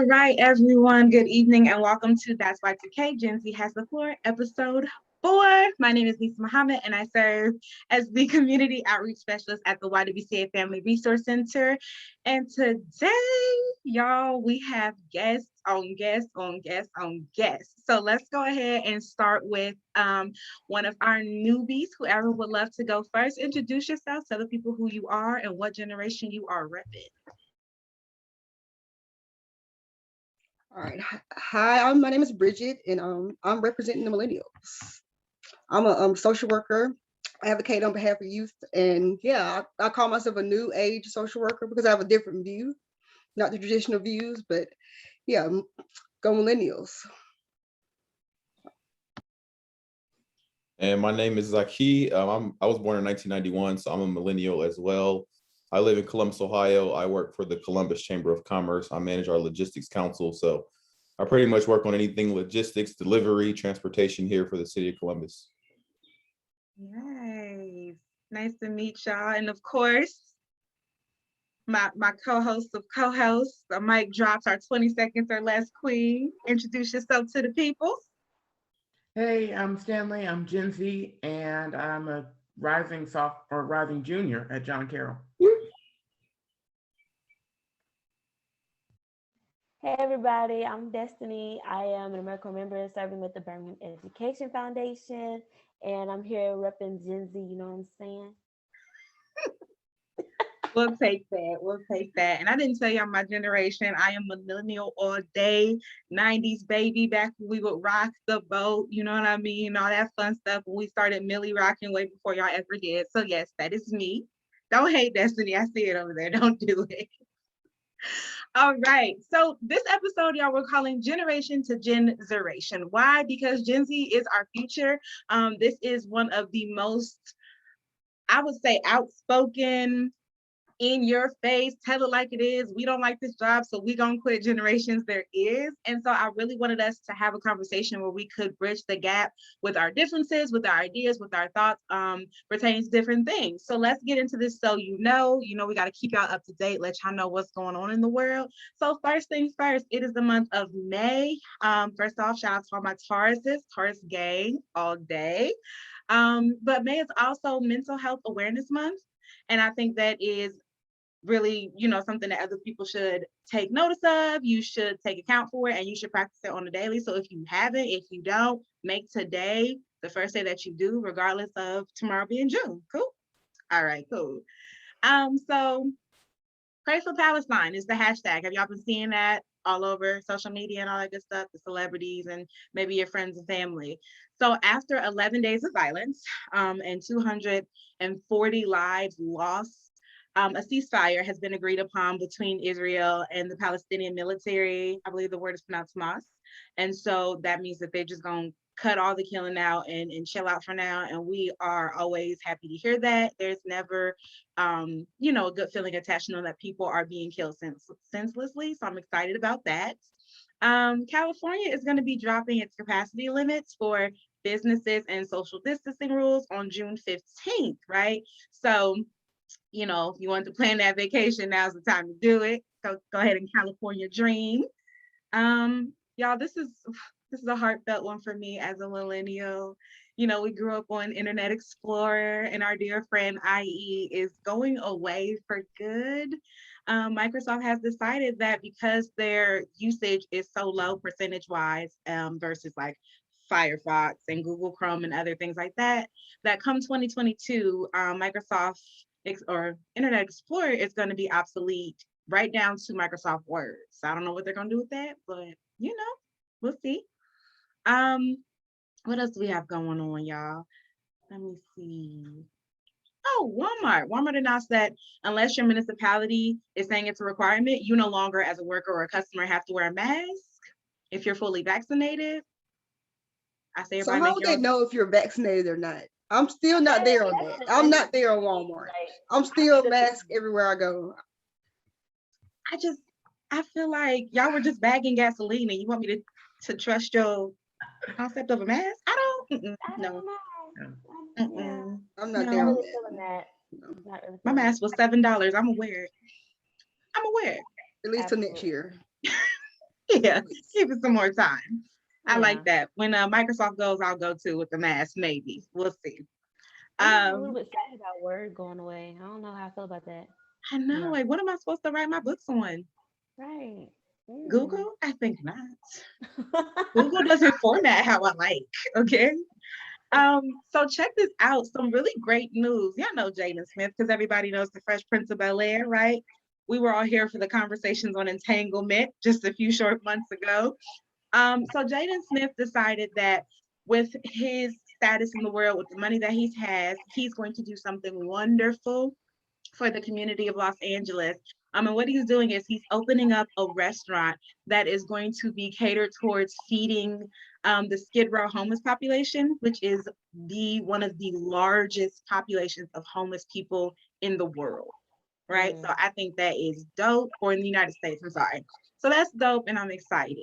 All right, everyone. Good evening and welcome to That's whY2K. Gen Z has the floor, episode 4. My name is Nisaa Muhammad and I serve as the community outreach specialist at the YWCA Family Resource Center. And today, y'all, we have guests on guests on guests on guests. So let's go ahead and start with one of our newbies. Whoever would love to go first, introduce yourself, tell the people who you are and what generation you are repping. All right. Hi, my name is Bridget, and I'm representing the millennials. I'm a social worker. I advocate on behalf of youth, and yeah, I call myself a new age social worker because I have a different view, not the traditional views, but yeah, go millennials. And my name is Zakee. I was born in 1991, so I'm a millennial as well. I live in Columbus, Ohio. I work for the Columbus Chamber of Commerce. I manage our logistics council. So I pretty much work on anything logistics, delivery, transportation here for the city of Columbus. Nice. Nice to meet y'all. And of course, my co-host of co-hosts, the mic drops, our 20 seconds or less queen. Introduce yourself to the people. Hey, I'm Stanley. I'm Gen Z, and I'm a rising junior at John Carroll. Hey everybody, I'm Destiny. I am an AmeriCorps member serving with the Birmingham Education Foundation, and I'm here repping Gen Z, you know what I'm saying? We'll take that. We'll take that. And I didn't tell y'all my generation. I am millennial all day, 90s baby, back when we would rock the boat, you know what I mean? All that fun stuff when we started Millie rocking way before y'all ever did. So yes, that is me. Don't hate Destiny. I see it over there. Don't do it. All right, so this episode, y'all, we're calling Generation to GenZeration. Why? Because Gen Z is our future. This is one of the most, I would say, outspoken, in your face, tell it like it is. We don't like this job, so we gonna quit generations there is. And so I really wanted us to have a conversation where we could bridge the gap with our differences, with our ideas, with our thoughts pertaining to different things. So let's get into this. So we got to keep y'all up to date, let y'all know what's going on in the world. So first things first, it is the month of May. First off, shout out to all my Taurus gang all day. But May is also Mental Health Awareness Month. And I think that is really, something that other people should take notice of. You should take account for it and you should practice it on a daily. So if you haven't, if you don't, make today the first day that you do, regardless of tomorrow being June. Cool. All right, cool. So Pray for Palestine is the hashtag. Have y'all been seeing that all over social media and all that good stuff, the celebrities and maybe your friends and family? So after 11 days of violence and 240 lives lost, a ceasefire has been agreed upon between Israel and the Palestinian military. I believe the word is pronounced Hamas. And so that means that they're just going to cut all the killing out and chill out for now. And we are always happy to hear that. There's never, a good feeling attached to know that people are being killed senselessly. So I'm excited about that. California is going to be dropping its capacity limits for businesses and social distancing rules on June 15th, right? So if you want to plan that vacation, now's the time to do it. So go ahead and California dream. Y'all, this is a heartfelt one for me as a millennial. We grew up on Internet Explorer, and our dear friend IE is going away for good. Microsoft has decided that because their usage is so low percentage-wise versus like Firefox and Google Chrome and other things like that, that come 2022, Microsoft or Internet Explorer is going to be obsolete right down to Microsoft Word. So I don't know what they're going to do with that, but we'll see. What else do we have going on, y'all? Let me see. Oh, Walmart announced that unless your municipality is saying it's a requirement, you no longer as a worker or a customer have to wear a mask if you're fully vaccinated. I say, so how would they know if you're vaccinated or not? I'm still not there on that. I'm not there on Walmart. I'm still masked everywhere I go. I feel like y'all were just bagging gasoline and you want me to trust your concept of a mask? I don't know. I'm not there on that. My mask was $7. I'm aware. At least till next year. Yeah, give it some more time. I like Yeah. that. When Microsoft goes, I'll go too with the mask. Maybe we'll see. I'm a little Um, bit sad about Word going away. I don't know how I feel about that. I know. Yeah. Like, what am I supposed to write my books on? Right. Google? I think not. Google doesn't format how I like. Okay. So check this out. Some really great news. Y'all know Jaden Smith because everybody knows the Fresh Prince of Bel-Air, right? We were all here for the conversations on entanglement just a few short months ago. So Jaden Smith decided that with his status in the world, with the money that he has, he's going to do something wonderful for the community of Los Angeles. And what he's doing is he's opening up a restaurant that is going to be catered towards feeding the Skid Row homeless population, which is one of the largest populations of homeless people in the world, right? So I think that is dope, or in the United States, I'm sorry. So that's dope, and I'm excited.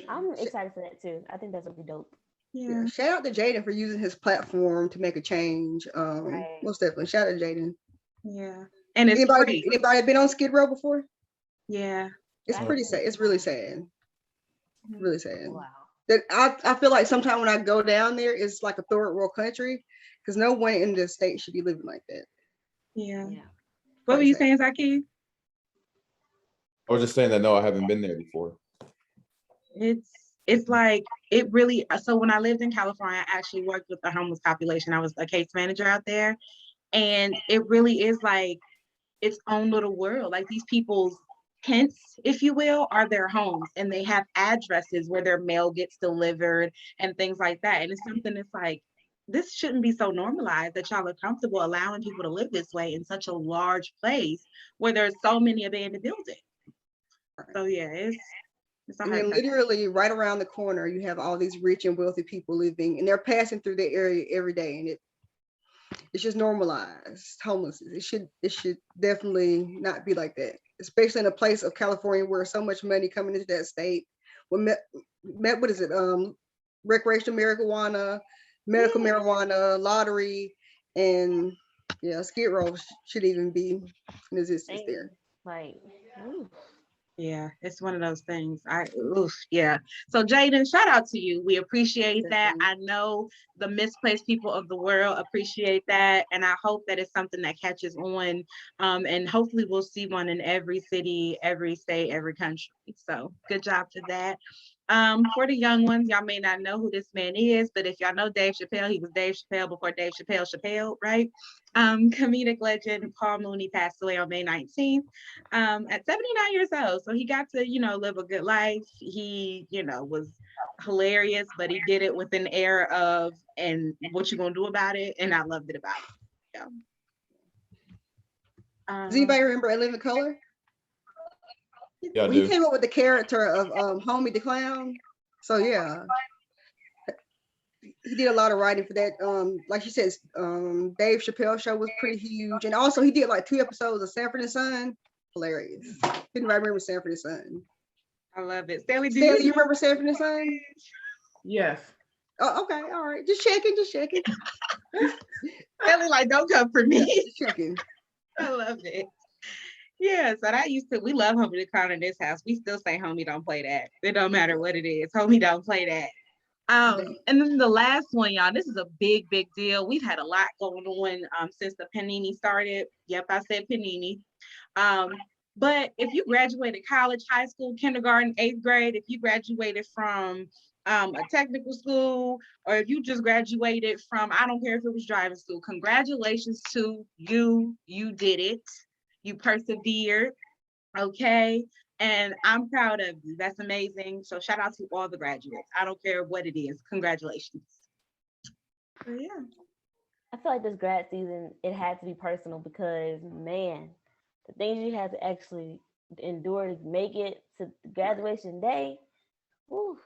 I'm excited for that too. I think that's gonna be dope. Yeah, shout out to Jaden for using his platform to make a change. Right. Most definitely. Shout out to Jaden. Yeah. And it's free. Anybody been on Skid Row before? Yeah. It's pretty sad. It's really sad. Really sad. Wow. That I feel like sometimes when I go down there, it's like a third world country because no one in the state should be living like that. Yeah. Yeah. What were you saying, Zakee? I was just saying that no, I haven't been there before. It's like it really. So when I lived in California, I actually worked with the homeless population. I was a case manager out there, and it really is like its own little world. Like these people's tents, if you will, are their homes, and they have addresses where their mail gets delivered and things like that. And it's something that's like, this shouldn't be so normalized that y'all are comfortable allowing people to live this way in such a large place where there's so many abandoned buildings. So yeah, it's and then literally right around the corner, you have all these rich and wealthy people living, and they're passing through the area every day, and it's just normalized homelessness. It should definitely not be like that, especially in a place of California where so much money coming into that state. What is it? Recreational marijuana, medical marijuana, lottery, and yeah, Skid Row should even be in existence there. Like, ooh. Yeah, it's one of those things. Yeah. So Jaden, shout out to you. We appreciate that. I know the misplaced people of the world appreciate that. And I hope that it's something that catches on. And hopefully we'll see one in every city, every state, every country. So good job for that. For the young ones, y'all may not know who this man is, but if y'all know Dave Chappelle, he was Dave Chappelle before Dave Chappelle, right? Comedic legend Paul Mooney passed away on May 19th at 79 years old. So he got to, live a good life. He, was hilarious, but he did it with an air of, and what you gonna do about it? And I loved it about it. Does anybody remember A Living Color? Yeah, He came up with the character of Homie the Clown. So yeah, he did a lot of writing for that. Like she says, Dave Chappelle show was pretty huge, and also he did like 2 episodes of Sanford and Son. Hilarious. Anybody remember Sanford and Son? I love it. Stanley, you remember Sanford and Son? Yes. Oh, okay, all right. Just checking. Stanley, like, don't come for me. Yeah, just checking. I love it. Yeah, so we love Homie the Clown in this house. We still say homie don't play that. It don't matter what it is. Homie don't play that. And then the last one, y'all, this is a big, big deal. We've had a lot going on since the panini started. Yep, I said panini. But if you graduated college, high school, kindergarten, 8th grade, if you graduated from a technical school, or if you just graduated from, I don't care if it was driving school, congratulations to you. You did it. You persevered. Okay. And I'm proud of you. That's amazing. So shout out to all the graduates. I don't care what it is. Congratulations. So, yeah. I feel like this grad season, it had to be personal because, man, the things you had to actually endure to make it to graduation day. Whew.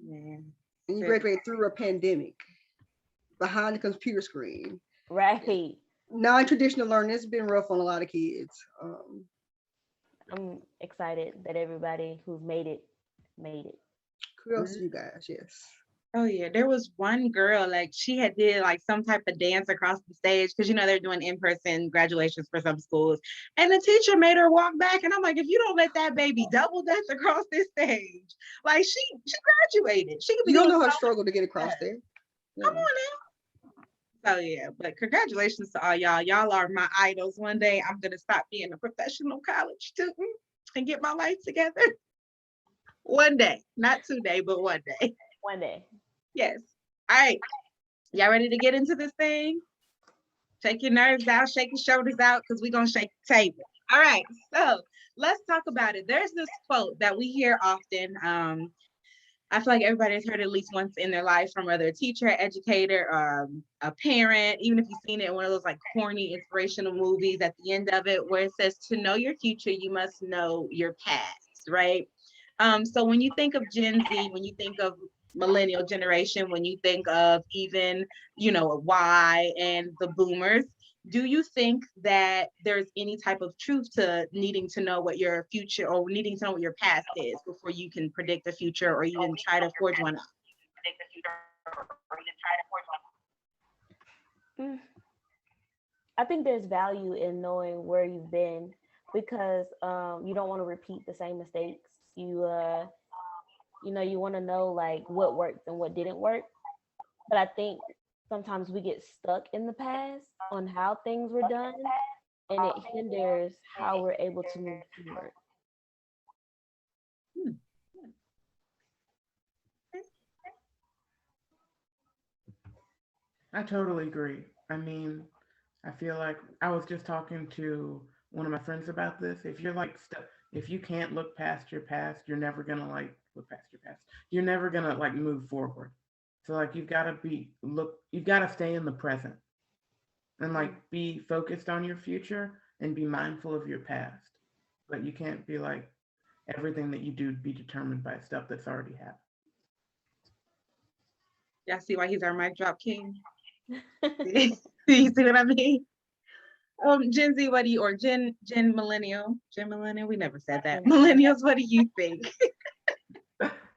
Man. And you graduated through a pandemic behind the computer screen. Right. Non-traditional learning has been rough on a lot of kids. I'm excited that everybody who's made it. Kudos to you guys, yes. Oh yeah, there was one girl, like she had did like some type of dance across the stage because they're doing in-person graduations for some schools, and the teacher made her walk back, and I'm like, if you don't let that baby double dutch across this stage, like she graduated, she could be You don't doing know her so struggle to get across much. there. Come on now. So yeah, but congratulations to all y'all. Y'all are my idols. One day I'm gonna stop being a professional college student and get my life together. One day, not today, but one day. One day. Yes. All right. Y'all ready to get into this thing? Shake your nerves out, shake your shoulders out, because we're going to shake the table. All right. So let's talk about it. There's this quote that we hear often. I feel like everybody has heard it at least once in their life from whether a teacher, educator, a parent, even if you've seen it in one of those like corny inspirational movies at the end of it, where it says, to know your future, you must know your past, right? So when you think of Gen Z, when you think of millennial generation, when you think of even, Y and the boomers, do you think that there's any type of truth to needing to know what your future or needing to know what your past is before you can predict the future or even try to forge one up? I think there's value in knowing where you've been because you don't want to repeat the same mistakes. You want to know like what worked and what didn't work. But I think sometimes we get stuck in the past on how things were done, and it hinders how we're able to move forward. I totally agree. I mean, I feel like I was just talking to one of my friends about this. If you're like stuck, if you can't look past your past, you're never gonna like look past your past. You're never gonna like move forward. So like you've got to stay in the present and like be focused on your future and be mindful of your past. But you can't be like everything that you do be determined by stuff that's already happened. Y'all see why he's our mic drop king? You see what I mean? Gen Z, what do you, or Gen Millennial, we never said that. Millennials, what do you think?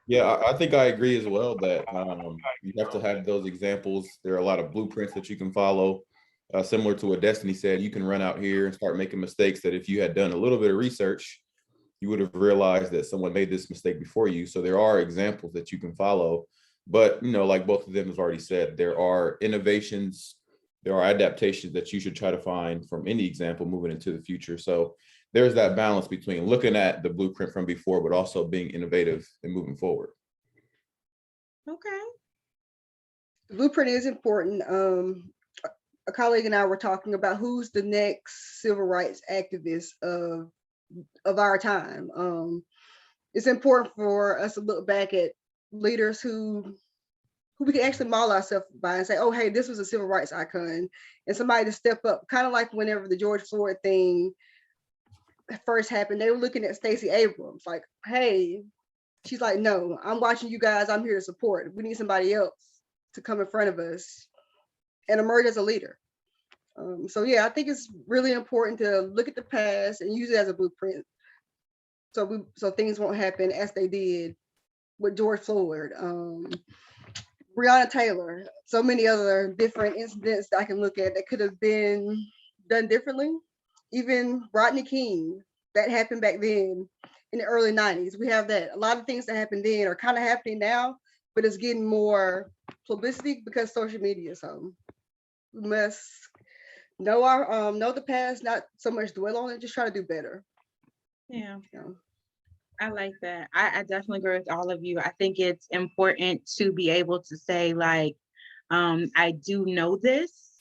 Yeah, I think I agree as well that you have to have those examples. There are a lot of blueprints that you can follow. Similar to what Destiny said, you can run out here and start making mistakes that if you had done a little bit of research, you would have realized that someone made this mistake before you. So there are examples that you can follow. But, like both of them have already said, there are innovations, there are adaptations that you should try to find from any example moving into the future. So there's that balance between looking at the blueprint from before, but also being innovative and moving forward. Okay. The blueprint is important. A colleague and I were talking about who's the next civil rights activist of our time. It's important for us to look back at leaders who we can actually model ourselves by and say, oh, hey, this was a civil rights icon, and somebody to step up, kind of like whenever the George Floyd thing first happened, they were looking at Stacey Abrams like, hey, she's like, no, I'm watching you guys, I'm here to support. We need somebody else to come in front of us and emerge as a leader. So yeah, I think it's really important to look at the past and use it as a blueprint so things won't happen as they did with George Floyd, Breonna Taylor, so many other different incidents that I can look at that could have been done differently. Even Rodney King, that happened back then in the early 90s. We have that. A lot of things that happened then are kind of happening now, but it's getting more publicity because social media. So we must know the past, not so much dwell on it, just try to do better. Yeah. I like that. I definitely agree with all of you. I think it's important to be able to say, like, I do know this,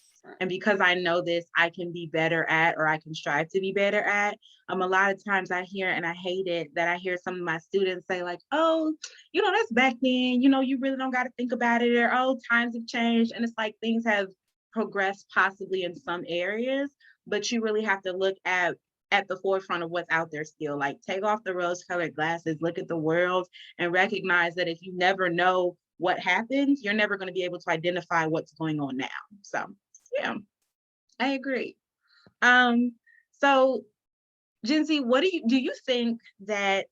and because I know this, I can be better at, or I can strive to be better at. A lot of times I hear, and I hate it, that I hear some of my students say like, oh, that's back then, you really don't got to think about it, or, oh, times have changed. And it's like things have progressed possibly in some areas, but you really have to look at the forefront of what's out there still. Like, take off the rose-colored glasses, look at the world, and recognize that if you never know what happens, you're never going to be able to identify what's going on now. So yeah, I agree. So Gen Z, what do you think that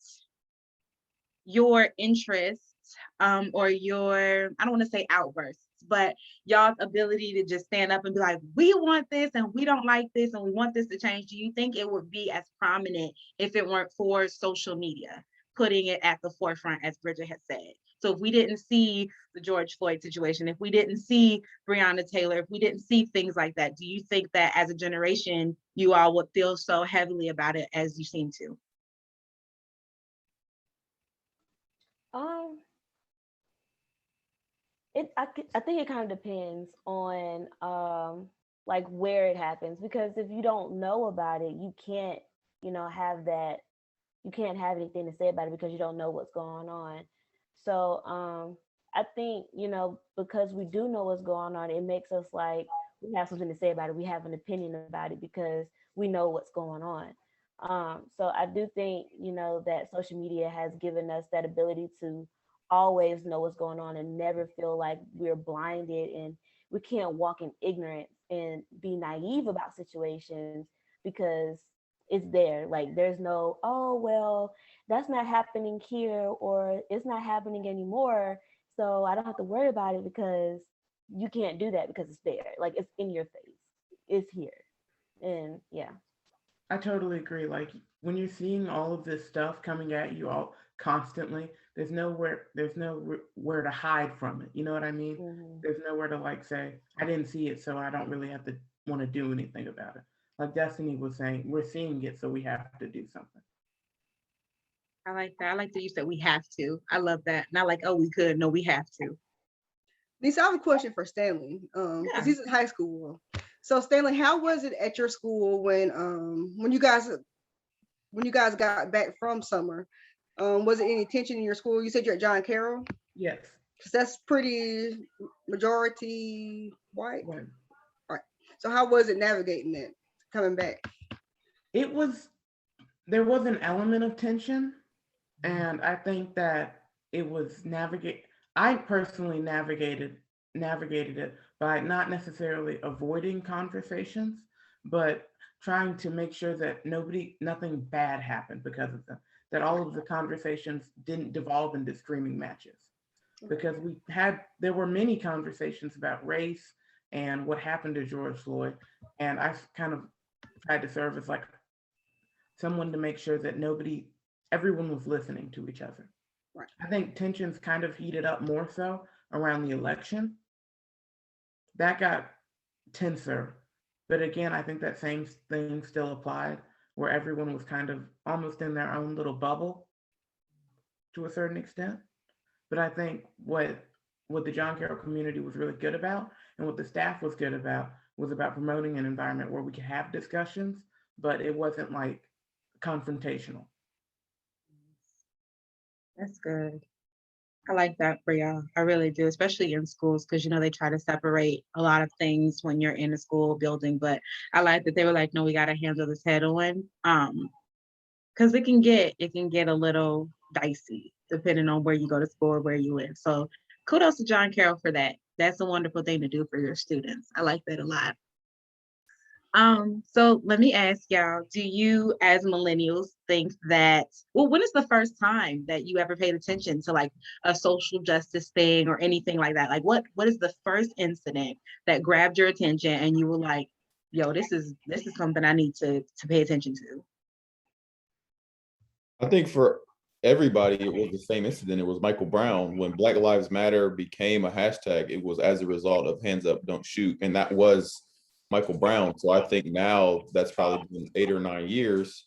your interests or your, I don't want to say outbursts, but y'all's ability to just stand up and be like, we want this and we don't like this and we want this to change, do you think it would be as prominent if it weren't for social media putting it at the forefront, as Bridget has said? So if we didn't see the George Floyd situation, if we didn't see Breonna Taylor, if we didn't see things like that, do you think that as a generation, you all would feel so heavily about it as you seem to? I think it kind of depends on like where it happens, because if you don't know about it, you can't, have that, you can't have anything to say about it because you don't know what's going on. So I think, because we do know what's going on, it makes us like we have something to say about it. We have an opinion about it because we know what's going on. So I do think, that social media has given us that ability to always know what's going on and never feel like we're blinded and we can't walk in ignorance and be naive about situations because it's there. Like there's no, oh, well, that's not happening here or it's not happening anymore. So I don't have to worry about it because you can't do that because it's there. Like it's in your face. It's here. And yeah. I totally agree. Like when you're seeing all of this stuff coming at you all constantly, there's nowhere to hide from it. You know what I mean? Mm-hmm. There's nowhere to like say, I didn't see it, so I don't really have to want to do anything about it. Like Destiny was saying, we're seeing it, so we have to do something. I like that. I like that you said we have to. I love that. Not like, oh, we could. No, we have to. Nisaa, I have a question for Stanley. Because he's in high school. So Stanley, how was it at your school when you guys got back from summer? Was it any tension in your school? You said you're at John Carroll? Yes. Because that's pretty majority white. Right. Right. So how was it navigating it coming back? There was an element of tension, and I think that it was I personally navigated it by not necessarily avoiding conversations, but trying to make sure that nothing bad happened because of them, that all of the conversations didn't devolve into screaming matches. Because there were many conversations about race and what happened to George Floyd, and I kind of tried to serve as like someone to make sure that everyone was listening to each other. Right. I think tensions kind of heated up more so around the election. That got tenser. But again, I think that same thing still applied, where everyone was kind of almost in their own little bubble to a certain extent. But I think what the John Carroll community was really good about and what the staff was good about was about promoting an environment where we could have discussions, but it wasn't like confrontational. That's good. I like that for y'all. I really do, especially in schools, because they try to separate a lot of things when you're in a school building. But I like that they were like, no, we got to handle this head on. Because it can get a little dicey depending on where you go to school or where you live. So kudos to John Carroll for that. That's a wonderful thing to do for your students. I like that a lot. So let me ask y'all, do you as millennials think that, when is the first time that you ever paid attention to like a social justice thing or anything like that? Like what is the first incident that grabbed your attention and you were like, yo, this is something I need to pay attention to? I think for everybody, it was the same incident. It was Michael Brown. When Black Lives Matter became a hashtag, it was as a result of Hands Up, Don't Shoot. And that was Michael Brown. So I think now that's probably been 8 or 9 years.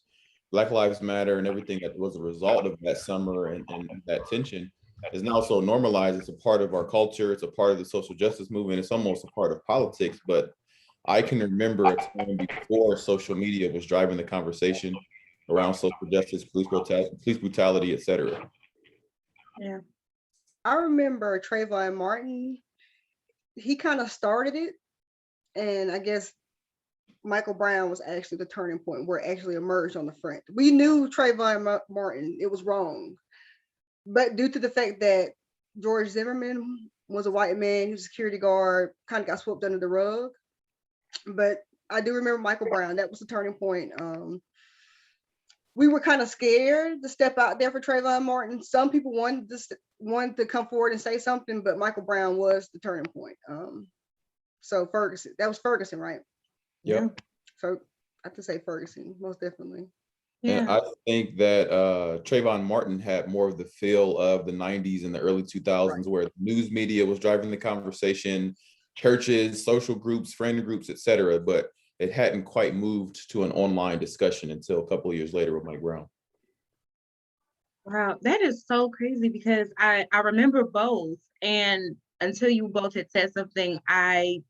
Black Lives Matter and everything that was a result of that summer and that tension is now so normalized. It's a part of our culture. It's a part of the social justice movement. It's almost a part of politics. But I can remember a time before social media was driving the conversation around social justice, police brutality, et cetera. Yeah. I remember Trayvon Martin. He kind of started it. And I guess Michael Brown was actually the turning point where it actually emerged on the front. We knew Trayvon Martin, it was wrong. But due to the fact that George Zimmerman was a white man, he was a security guard, kind of got swept under the rug. But I do remember Michael Brown. That was the turning point. we were kind of scared to step out there for Trayvon Martin. Some people wanted to come forward and say something, but Michael Brown was the turning point. So Ferguson, that was Ferguson, right? Yeah. So I have to say Ferguson, most definitely. And I think that Trayvon Martin had more of the feel of the 90s and the early 2000s, where the news media was driving the conversation, churches, social groups, friend groups, etc. But it hadn't quite moved to an online discussion until a couple of years later with Mike Brown. Wow, that is so crazy because I remember both, and until you both had said something, I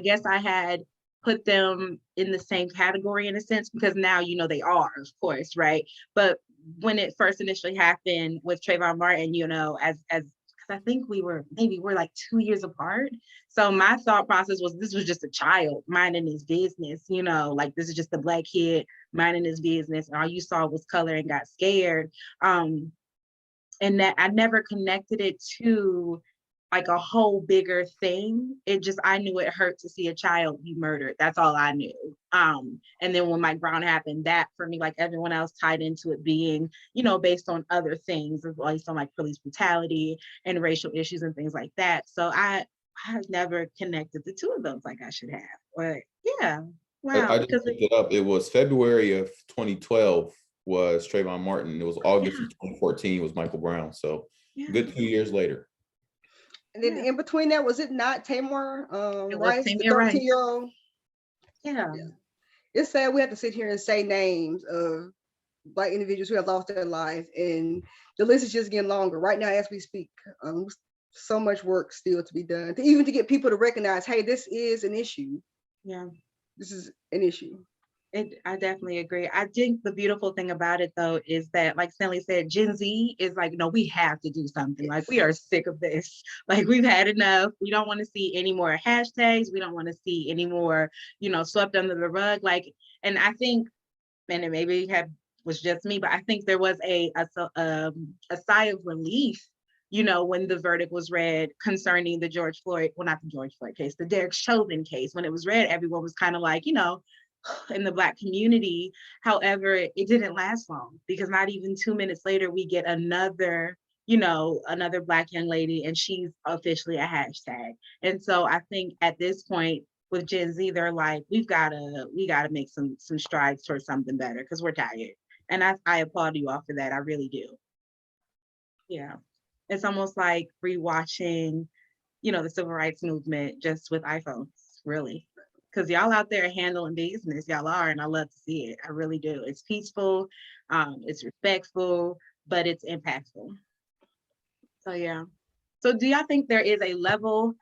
guess I had put them in the same category in a sense, because now they are, of course, right? But when it first initially happened with Trayvon Martin, as because I think we're like 2 years apart. So my thought process was this was just a child minding his business, like this is just a Black kid minding his business, and all you saw was color and got scared. And that I never connected it to like a whole bigger thing. I knew it hurt to see a child be murdered. That's all I knew. And then when Mike Brown happened, that for me, like everyone else, tied into it being, based on other things, based on like police brutality and racial issues and things like that. So I never connected the two of those like I should have. But yeah, wow. I just looked it up. It was February of 2012 was Trayvon Martin. It was August of 2014 was Michael Brown. So good 2 years later. And then in between that, was it not Tamar Rice, the Tamir Rice. 13-year-old? Yeah. It's sad we have to sit here and say names of Black individuals who have lost their lives, and the list is just getting longer right now as we speak. So much work still to be done, even to get people to recognize, hey, this is an issue. Yeah. This is an issue. I definitely agree. I think the beautiful thing about it, though, is that, like Stanley said, Gen Z is like, no, we have to do something. Like, we are sick of this. Like, we've had enough. We don't want to see any more hashtags. We don't want to see any more, swept under the rug. Like, and I think, and it maybe was just me, but I think there was a sigh of relief, when the verdict was read concerning the George Floyd, well, not the George Floyd case, the Derek Chauvin case. When it was read, everyone was kind of like, in the Black community. However, it didn't last long, because not even 2 minutes later, we get another Black young lady, and she's officially a hashtag. And so I think at this point with Gen Z, they're like, we gotta make some strides towards something better, because we're tired. And I applaud you all for that. I really do. Yeah. It's almost like rewatching, the civil rights movement just with iPhones, really. Because y'all out there handling business, y'all are, and I love to see it. I really do. It's peaceful, it's respectful, but it's impactful. So yeah. So do y'all think there is a level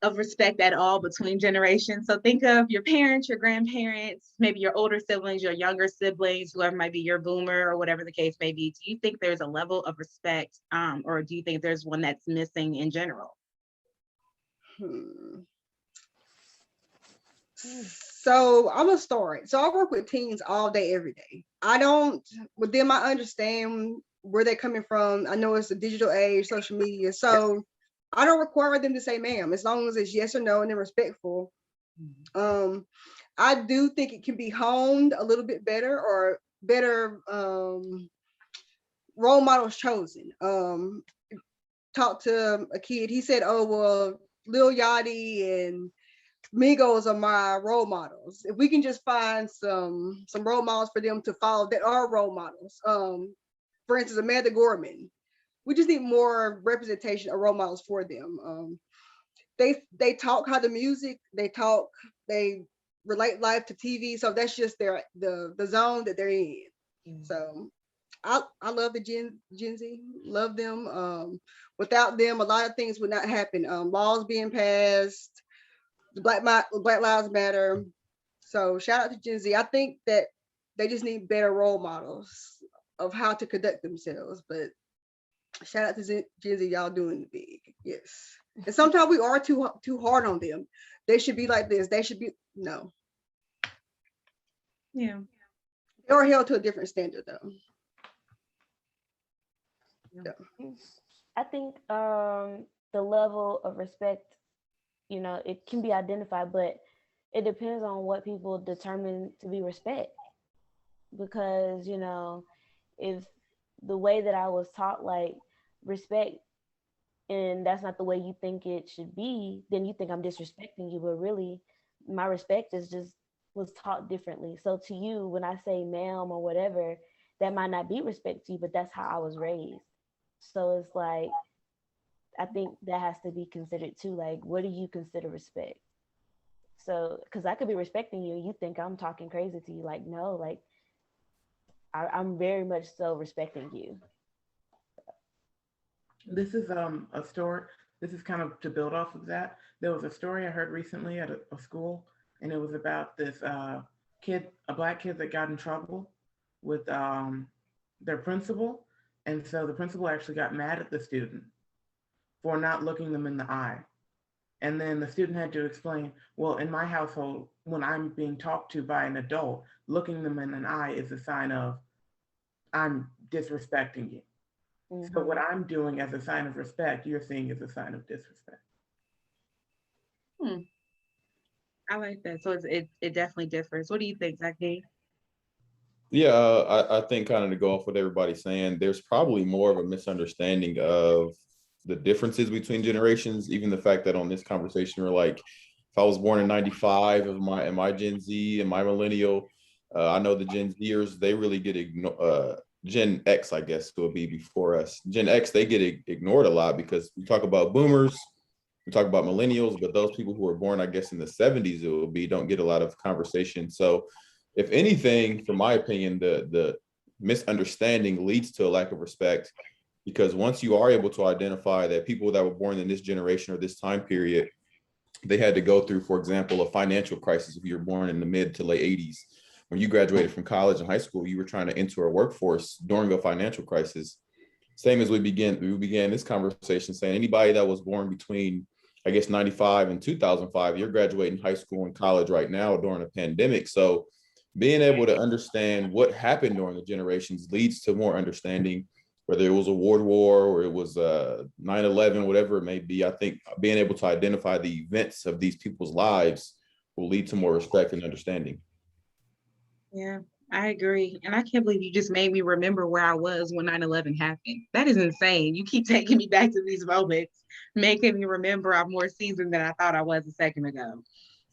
of respect at all between generations? So think of your parents, your grandparents, maybe your older siblings, your younger siblings, whoever might be your boomer or whatever the case may be. Do you think there's a level of respect, or do you think there's one that's missing in general? So I'm a story. So I work with teens all day, every day. With them, I understand where they're coming from. I know it's a digital age, social media. So I don't require them to say ma'am, as long as it's yes or no and they're respectful. I do think it can be honed a little bit better, or better role models chosen. Talked to a kid, he said, oh, well, Lil Yachty and Migos are my role models. If we can just find some role models for them to follow that are role models. For instance, Amanda Gorman. We just need more representation of role models for them. They talk how the music, they relate life to TV. So that's just the zone that they're in. So I love the Gen Z, love them. Without them, a lot of things would not happen. Laws being passed, the Black Lives Matter. So shout out to Gen Z. I think that they just need better role models of how to conduct themselves. But shout out to Gen Z, y'all doing the big. Yes. And sometimes we are too hard on them. They should be like this. They should be, no. Yeah. They are held to a different standard though. Yeah. I think the level of respect, it can be identified, but it depends on what people determine to be respect. because, you know, if the way that I was taught, like, respect, and that's not the way you think it should be, then you think I'm disrespecting you. But really, my respect is just was taught differently. So to you, when I say ma'am or whatever, that might not be respect to you, but that's how I was raised. So it's like, I think that has to be considered too. Like, what do you consider respect? So, because I could be respecting you, you think I'm talking crazy to you. Like, no, like, I'm very much so respecting you. This is a story. This is kind of to build off of that. There was a story I heard recently at a school, and it was about this kid, a black kid that got in trouble with their principal, and so the principal actually got mad at the student for not looking them in the eye. And then the student had to explain, well, in my household, when I'm being talked to by an adult, looking them in an eye is a sign of I'm disrespecting you. So what Mm-hmm. I'm doing as a sign of respect, you're seeing as a sign of disrespect. Hmm, I like that. So it definitely differs. What do you think, Zakee? Yeah, I think kind of to go off what everybody's saying, there's probably more of a misunderstanding of the differences between generations. Even the fact that on this conversation, we're like, if I was born in '95, am I Gen Z, am I millennial? I know the Gen Zers, they really get ignored. Gen X, I guess, will be before us. Gen X, they get ignored a lot because we talk about boomers, we talk about millennials, but those people who were born, I guess, in the '70s, it will be don't get a lot of conversation. So if anything, from my opinion, the misunderstanding leads to a lack of respect because once you are able to identify that people that were born in this generation or this time period, they had to go through, for example, a financial crisis if you were born in the mid to late 80s. When you graduated from college and high school, you were trying to enter a workforce during a financial crisis. Same as we began this conversation saying anybody that was born between, I guess, 95 and 2005, you're graduating high school and college right now during a pandemic. So being able to understand what happened during the generations leads to more understanding, whether it was a world war or it was 9/11, whatever it may be. I think being able to identify the events of these people's lives will lead to more respect and understanding. Yeah, I agree. And I can't believe you just made me remember where I was when 9/11 happened. That is insane. You keep taking me back to these moments, making me remember I'm more seasoned than I thought I was a second ago.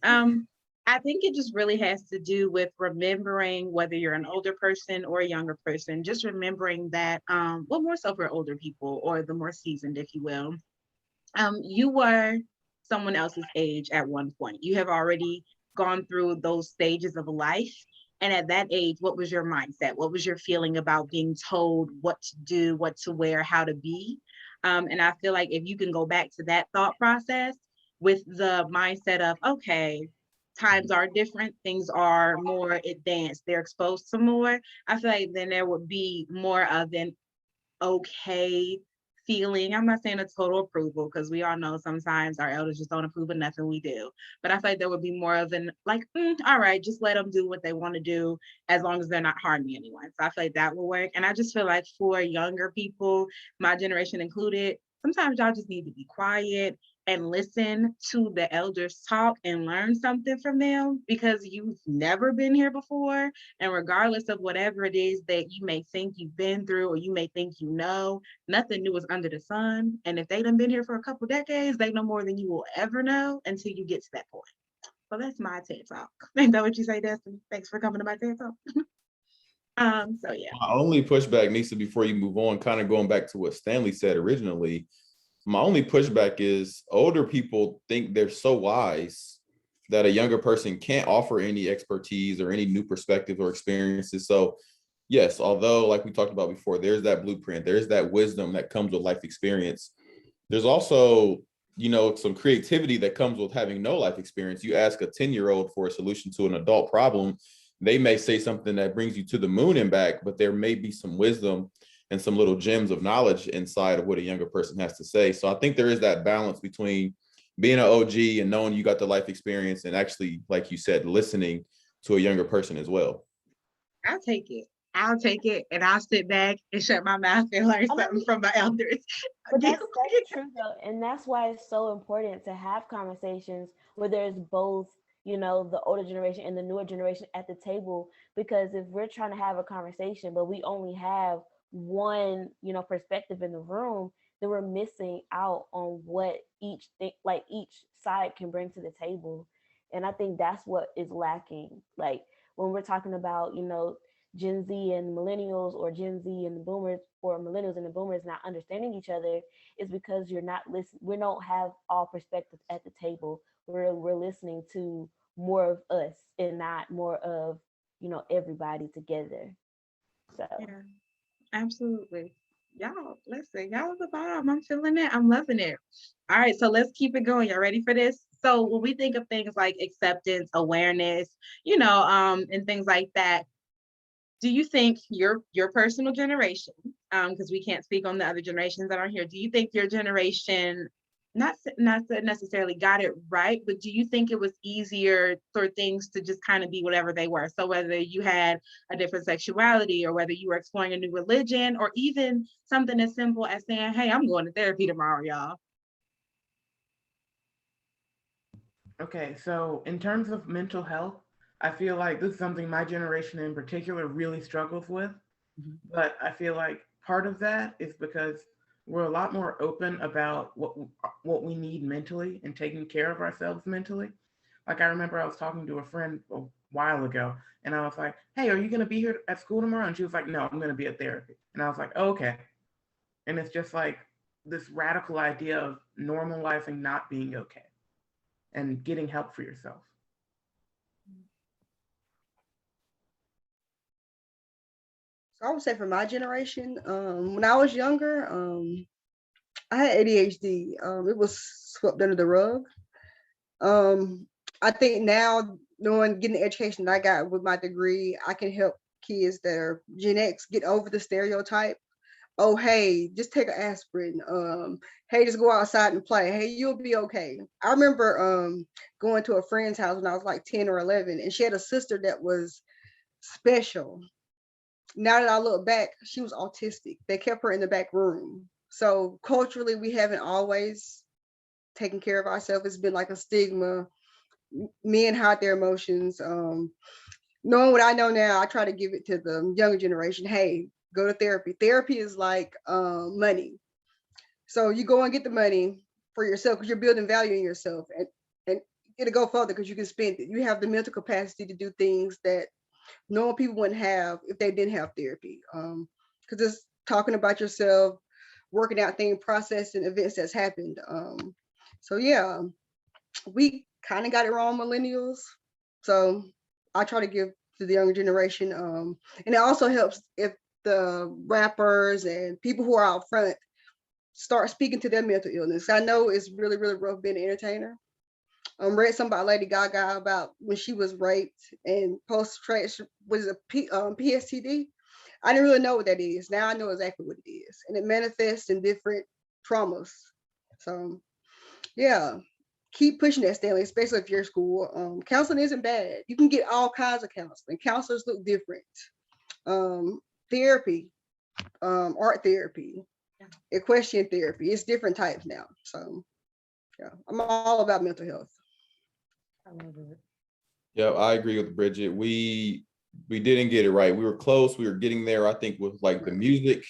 Um, I think it just really has to do with remembering whether you're an older person or a younger person, just remembering that, well, more so for older people or the more seasoned, if you will, you were someone else's age at one point. You have already gone through those stages of life. And at that age, what was your mindset? What was your feeling about being told what to do, what to wear, how to be? And I feel like if you can go back to that thought process with the mindset of, okay, times are different, things are more advanced, they're exposed to more, I feel like then there would be more of an okay feeling. I'm not saying a total approval because we all know sometimes our elders just don't approve of nothing we do. But I feel like there would be more of an like, all right, just let them do what they want to do as long as they're not harming anyone. So I feel like that will work. And I just feel like for younger people, my generation included, sometimes y'all just need to be quiet and listen to the elders talk and learn something from them because you've never been here before. And regardless of whatever it is that you may think you've been through or you may think you know, nothing new is under the sun. And if they done been here for a couple decades, they know more than you will ever know until you get to that point. So that's my TED Talk. Ain't that what you say, Destiny? Thanks for coming to my TED Talk. So yeah. My only pushback, Nisa, before you move on, kind of going back to what Stanley said originally, my only pushback is older people think they're so wise that a younger person can't offer any expertise or any new perspectives or experiences. So yes, although like we talked about before, there's that blueprint, there's that wisdom that comes with life experience. There's also, some creativity that comes with having no life experience. You ask a 10-year-old for a solution to an adult problem, they may say something that brings you to the moon and back, but there may be some wisdom and some little gems of knowledge inside of what a younger person has to say. So I think there is that balance between being an OG and knowing you got the life experience and actually, like you said, listening to a younger person as well. I'll take it. I'll take it and I'll sit back and shut my mouth and learn I something mean, from my elders. but that's true though, and that's why it's so important to have conversations where there's both the older generation and the newer generation at the table, because if we're trying to have a conversation but we only have one perspective in the room, then we're missing out on what each thing, like each side can bring to the table. And I think that's what is lacking. Like when we're talking about Gen Z and millennials, or Gen Z and the boomers, or millennials and the boomers not understanding each other, is because you're not listening. We don't have all perspectives at the table. We're listening to more of us and not more of everybody together. So Yeah, absolutely. Y'all, listen, y'all at the bottom. I'm feeling it. I'm loving it. All right, so let's keep it going. Y'all ready for this? So when we think of things like acceptance, awareness, and things like that, do you think your personal generation, because we can't speak on the other generations that are here, do you think your generation not necessarily got it right, but do you think it was easier for things to just kind of be whatever they were? So whether you had a different sexuality, or whether you were exploring a new religion, or even something as simple as saying, hey, I'm going to therapy tomorrow, y'all. Okay, so in terms of mental health, I feel like this is something my generation in particular really struggles with. Mhm. But I feel like part of that is because we're a lot more open about what we need mentally and taking care of ourselves mentally. Like I remember I was talking to a friend a while ago, and I was like, "Hey, are you going to be here at school tomorrow?" And she was like, "No, I'm going to be at therapy." And I was like, oh, "Okay." And it's just like this radical idea of normalizing not being okay and getting help for yourself. So I would say for my generation, when I was younger, I had ADHD. It was swept under the rug. Um, I think now, knowing getting the education that I got with my degree, I can help kids that are Gen X get over the stereotype. Oh, hey, just take an aspirin. Hey, just go outside and play. Hey, you'll be okay. I remember going to a friend's house when I was like 10 or 11, and she had a sister that was special. Now that I look back, she was autistic. They kept her in the back room. So culturally, we haven't always taken care of ourselves. It's been like a stigma. Men hide their emotions. Knowing what I know now, I try to give it to the younger generation. Hey, go to therapy. Therapy is like money. So you go and get the money for yourself because you're building value in yourself, and it'll go further because you can spend it. You have the mental capacity to do things that normal people wouldn't have if they didn't have therapy. Because it's talking about yourself, working out things, processing events that's happened. So yeah, we kind of got it wrong, millennials. So I try to give to the younger generation. And it also helps if the rappers and people who are out front start speaking to their mental illness. I know it's really, really rough being an entertainer. Read something about Lady Gaga about when she was raped and post-traumatic was a PSTD. I didn't really know what that is. Now I know exactly what it is, and it manifests in different traumas. So yeah, keep pushing that, Stanley, especially if you're in school. Counseling isn't bad. You can get all kinds of counseling. Counselors look different. Therapy, art therapy, equestrian therapy. It's different types now. So yeah, I'm all about mental health. I love it. Yeah, I agree with Bridget. We didn't get it right. We were close. We were getting there. I think with like the music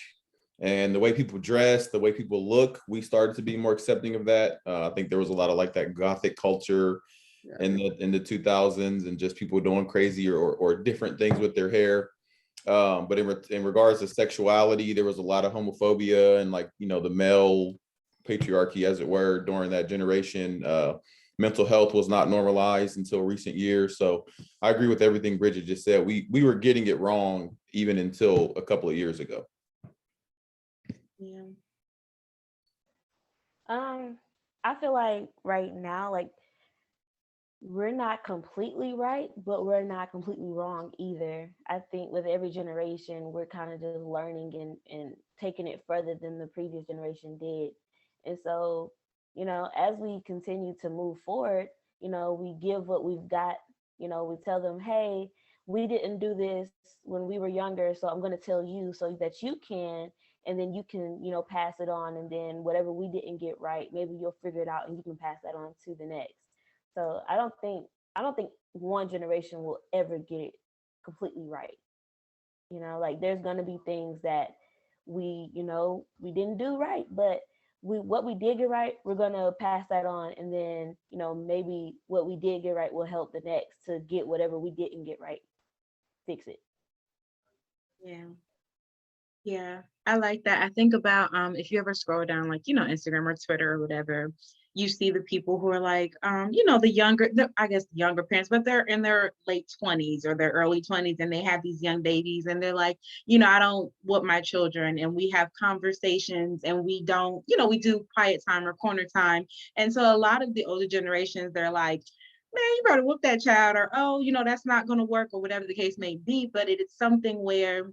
and the way people dress, the way people look, we started to be more accepting of that. I think there was a lot of like that gothic culture in the 2000s, and just people doing crazy or different things with their hair. But in regards to sexuality, there was a lot of homophobia and like the male patriarchy, as it were, during that generation. Mental health was not normalized until recent years. So I agree with everything Bridget just said. We were getting it wrong even until a couple of years ago. Yeah. I feel like right now, like we're not completely right, but we're not completely wrong either. I think with every generation, we're kind of just learning and taking it further than the previous generation did. And so, as we continue to move forward, we give what we've got, we tell them, hey, we didn't do this when we were younger, so I'm going to tell you so that you can, and then you can, pass it on. And then whatever we didn't get right, maybe you'll figure it out and you can pass that on to the next. So I don't think I don't think one generation will ever get it completely right. You know, like there's gonna be things that we, we didn't do right, but what we did get right, we're gonna pass that on, and then maybe what we did get right will help the next to get whatever we didn't get right, fix it. Yeah. Yeah, I like that. I think about if you ever scroll down like, Instagram or Twitter or whatever, you see the people who are like, the younger, I guess younger parents, but they're in their late 20s or their early 20s, and they have these young babies, and they're like, I don't want my children, and we have conversations, and we don't, we do quiet time or corner time. And so a lot of the older generations, they're like, man, you better whoop that child, or, oh, that's not going to work, or whatever the case may be. But it is something where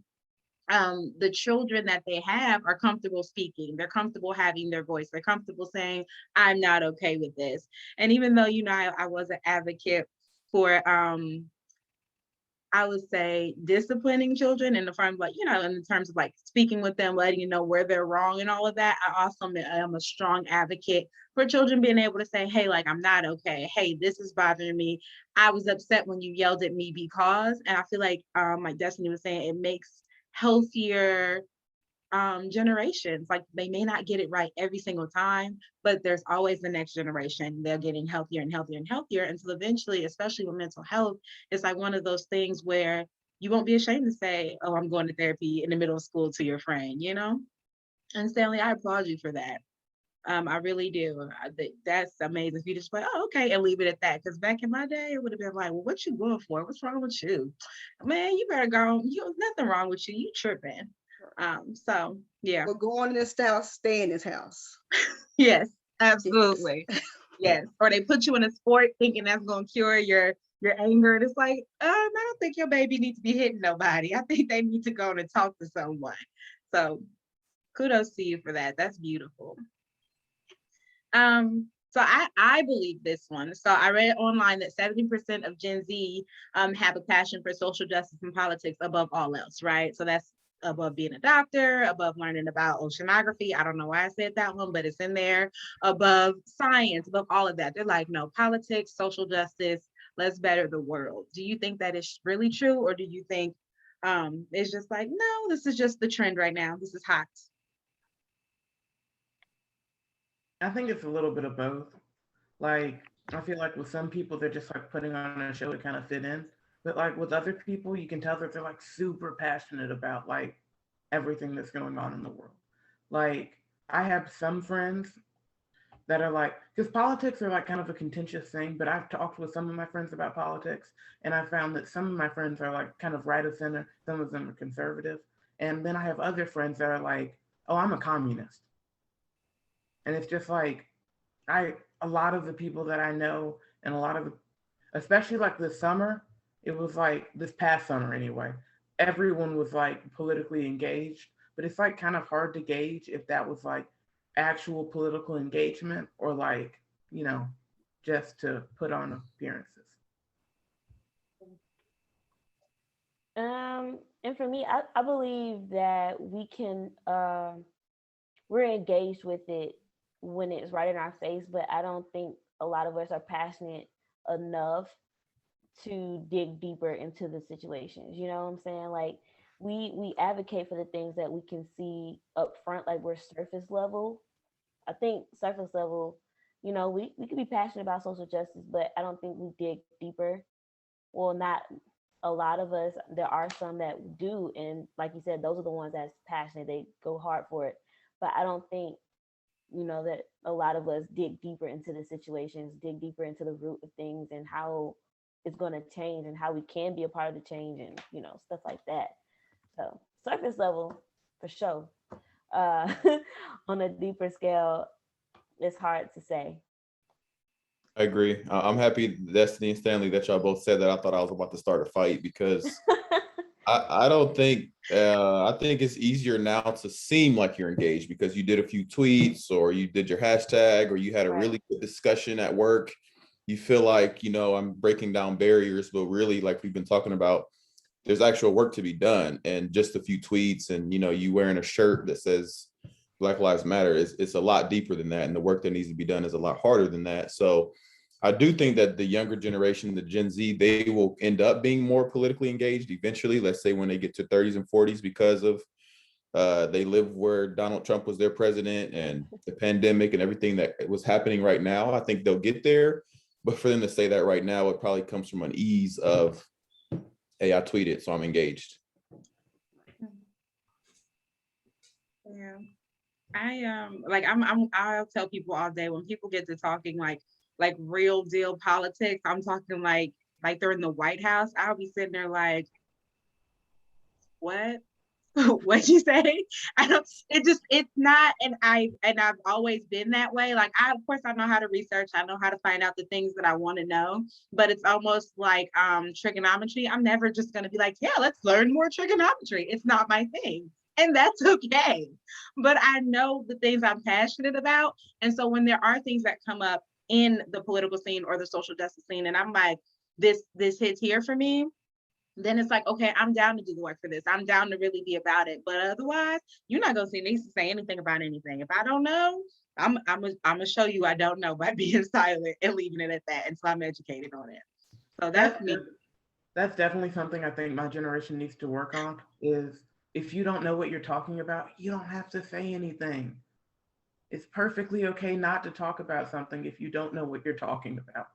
the children that they have are comfortable speaking. They're comfortable having their voice. They're comfortable saying, I'm not okay with this. And even though, I was an advocate for, I would say, disciplining children in the form of like, in terms of like speaking with them, letting you know where they're wrong and all of that. I also am a strong advocate for children being able to say, hey, like, I'm not okay. Hey, this is bothering me. I was upset when you yelled at me because, and I feel like Destiny was saying, it makes healthier generations. Like, they may not get it right every single time, but there's always the next generation. They're getting healthier and healthier and healthier until eventually, especially with mental health, it's like one of those things where you won't be ashamed to say, oh, I'm going to therapy in the middle of school to your friend, And Stanley, I applaud you for that. I really do. That's amazing. If you just like, oh, okay, and leave it at that. Because back in my day, it would have been like, well, what you going for? What's wrong with you? Man, you better go. Nothing wrong with you. You tripping. So yeah. Well, go on in this house, stay in this house. Yes, absolutely. Yes. Or they put you in a sport thinking that's gonna cure your anger. And it's like, I don't think your baby needs to be hitting nobody. I think they need to go and talk to someone. So kudos to you for that. That's beautiful. So I believe this one. So I read online that 70% of Gen Z have a passion for social justice and politics above all else, right? So that's above being a doctor, above learning about oceanography. I don't know why I said that one, but it's in there. Above science, above all of that. They're like, no, politics, social justice, let's better the world. Do you think that is really true? Or do you think it's just like, no, this is just the trend right now. This is hot. I think it's a little bit of both. Like, I feel like with some people, they're just like putting on a show to kind of fit in. But like with other people, you can tell that they're like super passionate about like everything that's going on in the world. Like, I have some friends that are like, because politics are like kind of a contentious thing, but I've talked with some of my friends about politics, and I found that some of my friends are like kind of right of center, some of them are conservative. And then I have other friends that are like, oh, I'm a communist. And it's just like, a lot of the people that I know, and a lot of, especially like this summer, it was like this past summer anyway, everyone was like politically engaged, but it's like kind of hard to gauge if that was like actual political engagement or like, just to put on appearances. And for me, I believe that we can, we're engaged with it when it's right in our face, but I don't think a lot of us are passionate enough to dig deeper into the situations. You know what I'm saying? Like, we advocate for the things that we can see up front, like we're surface level. I think surface level, we could be passionate about social justice, but I don't think we dig deeper. Well, not a lot of us. There are some that do, and like you said, those are the ones that's passionate. They go hard for it. But I don't think, that a lot of us dig deeper into the situations, dig deeper into the root of things and how it's going to change and how we can be a part of the change and, stuff like that. So surface level, for sure. On a deeper scale, it's hard to say. I agree. I'm happy, Destiny and Stanley, that y'all both said that. I thought I was about to start a fight because I don't think, I think it's easier now to seem like you're engaged because you did a few tweets or you did your hashtag or you had a really good discussion at work. You feel like, I'm breaking down barriers, but really, like we've been talking about, there's actual work to be done. And just a few tweets and, you wearing a shirt that says Black Lives Matter, it's a lot deeper than that. And the work that needs to be done is a lot harder than that. So I do think that the younger generation, the Gen Z, they will end up being more politically engaged eventually. Let's say when they get to 30s and 40s, because of they live where Donald Trump was their president and the pandemic and everything that was happening right now. I think they'll get there. But for them to say that right now, it probably comes from an ease of, hey, I tweeted, so I'm engaged. Yeah. I'll tell people all day when people get to talking like real deal politics, I'm talking like they're in the White House, I'll be sitting there like, what? What'd you say? I don't, it's not, and I've always been that way. Like of course I know how to research, I know how to find out the things that I want to know, but it's almost like trigonometry. I'm never just gonna be like, yeah, let's learn more trigonometry. It's not my thing. And that's okay. But I know the things I'm passionate about. And so when there are things that come up in the political scene or the social justice scene, and I'm like, this hits here for me, then it's like, okay, I'm down to do the work for this. I'm down to really be about it. But otherwise, you're not gonna see me say anything about anything. If I don't know, I'm gonna show you I don't know by being silent and leaving it at that until I'm educated on it. So that's me. That's definitely something I think my generation needs to work on, is if you don't know what you're talking about, you don't have to say anything. It's perfectly okay not to talk about something if you don't know what you're talking about.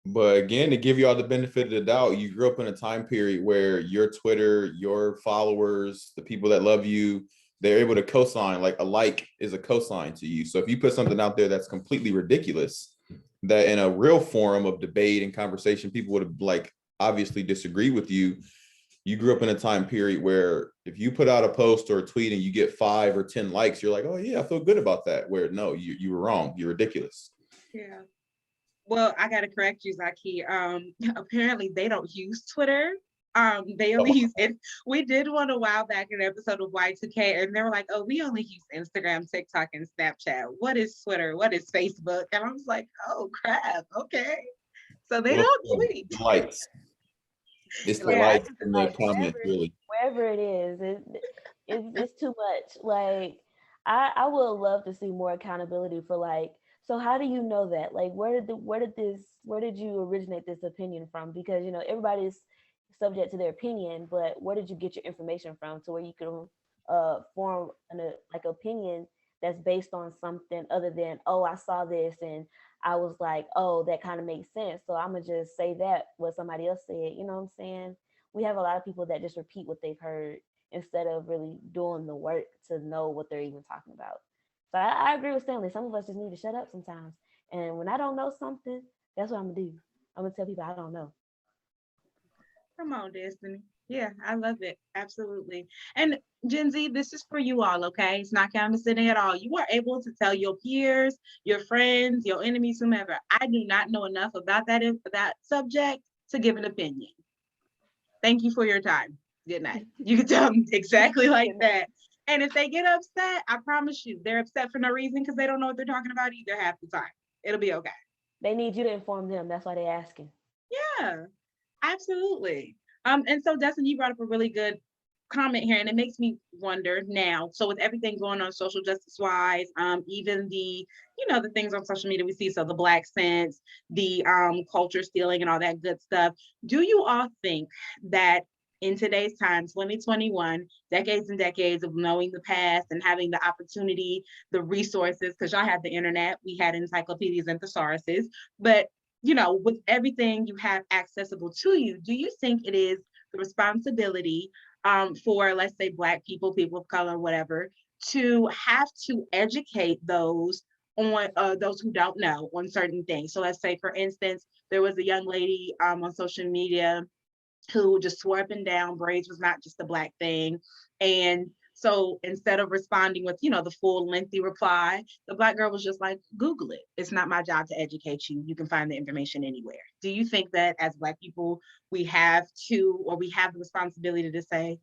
But again, to give you all the benefit of the doubt, you grew up in a time period where your Twitter, your followers, the people that love you, they're able to cosign, like a like is a cosign to you. So if you put something out there that's completely ridiculous, that in a real forum of debate and conversation, people would have like obviously disagree with you. You grew up in a time period where if you put out a post or a tweet and you get 5 or 10 likes, you're like, oh yeah, I feel good about that. Where no, you were wrong. You're ridiculous. Yeah. Well, I gotta correct you, Zakee. Apparently they don't use Twitter. They only use it. We did one a while back, an episode of whY2K, and they were like, oh, we only use Instagram, TikTok, and Snapchat. What is Twitter? What is Facebook? And I was like, oh crap, okay. So they don't tweet. Likes. It's the Yeah, likes and the like comments, really. wherever it is, it's too much. Like I would love to see more accountability for like, so how do you know that? Like where did you originate this opinion from? Because everybody's subject to their opinion, but where did you get your information from to where you can form an like opinion that's based on something other than, oh, I saw this and I was like, oh, that kind of makes sense, so I'm gonna just say that what somebody else said. You know what I'm saying? We have a lot of people that just repeat what they've heard instead of really doing the work to know what they're even talking about. So I agree with Stanley. Some of us just need to shut up sometimes. And when I don't know something, that's what I'm gonna do. I'm gonna tell people I don't know. Come on, Destiny. Yeah, I love it. Absolutely. And Gen Z, this is for you all, okay? It's not condescending at all. You are able to tell your peers, your friends, your enemies, whomever, I do not know enough about that subject to give an opinion. Thank you for your time. Good night. You can tell them exactly like that. And if they get upset, I promise you, they're upset for no reason because they don't know what they're talking about either half the time. It'll be okay. They need you to inform them. That's why they're asking. Yeah, absolutely. And so Dustin, you brought up a really good comment here, and it makes me wonder now. So with everything going on social justice wise, even the things on social media we see, so the Black sense, the culture stealing and all that good stuff. Do you all think that in today's time, 2021, decades and decades of knowing the past and having the opportunity, the resources, because y'all had the internet, we had encyclopedias and thesauruses, but with everything you have accessible to you, do you think it is the responsibility for, let's say, Black people, people of color, whatever, to have to educate those on those who don't know on certain things? So let's say, for instance, there was a young lady on social media who just swore up and down braids was not just a Black thing. And so instead of responding with, the full lengthy reply, the Black girl was just like, Google it. It's not my job to educate you. You can find the information anywhere. Do you think that as Black people, we have the responsibility to say,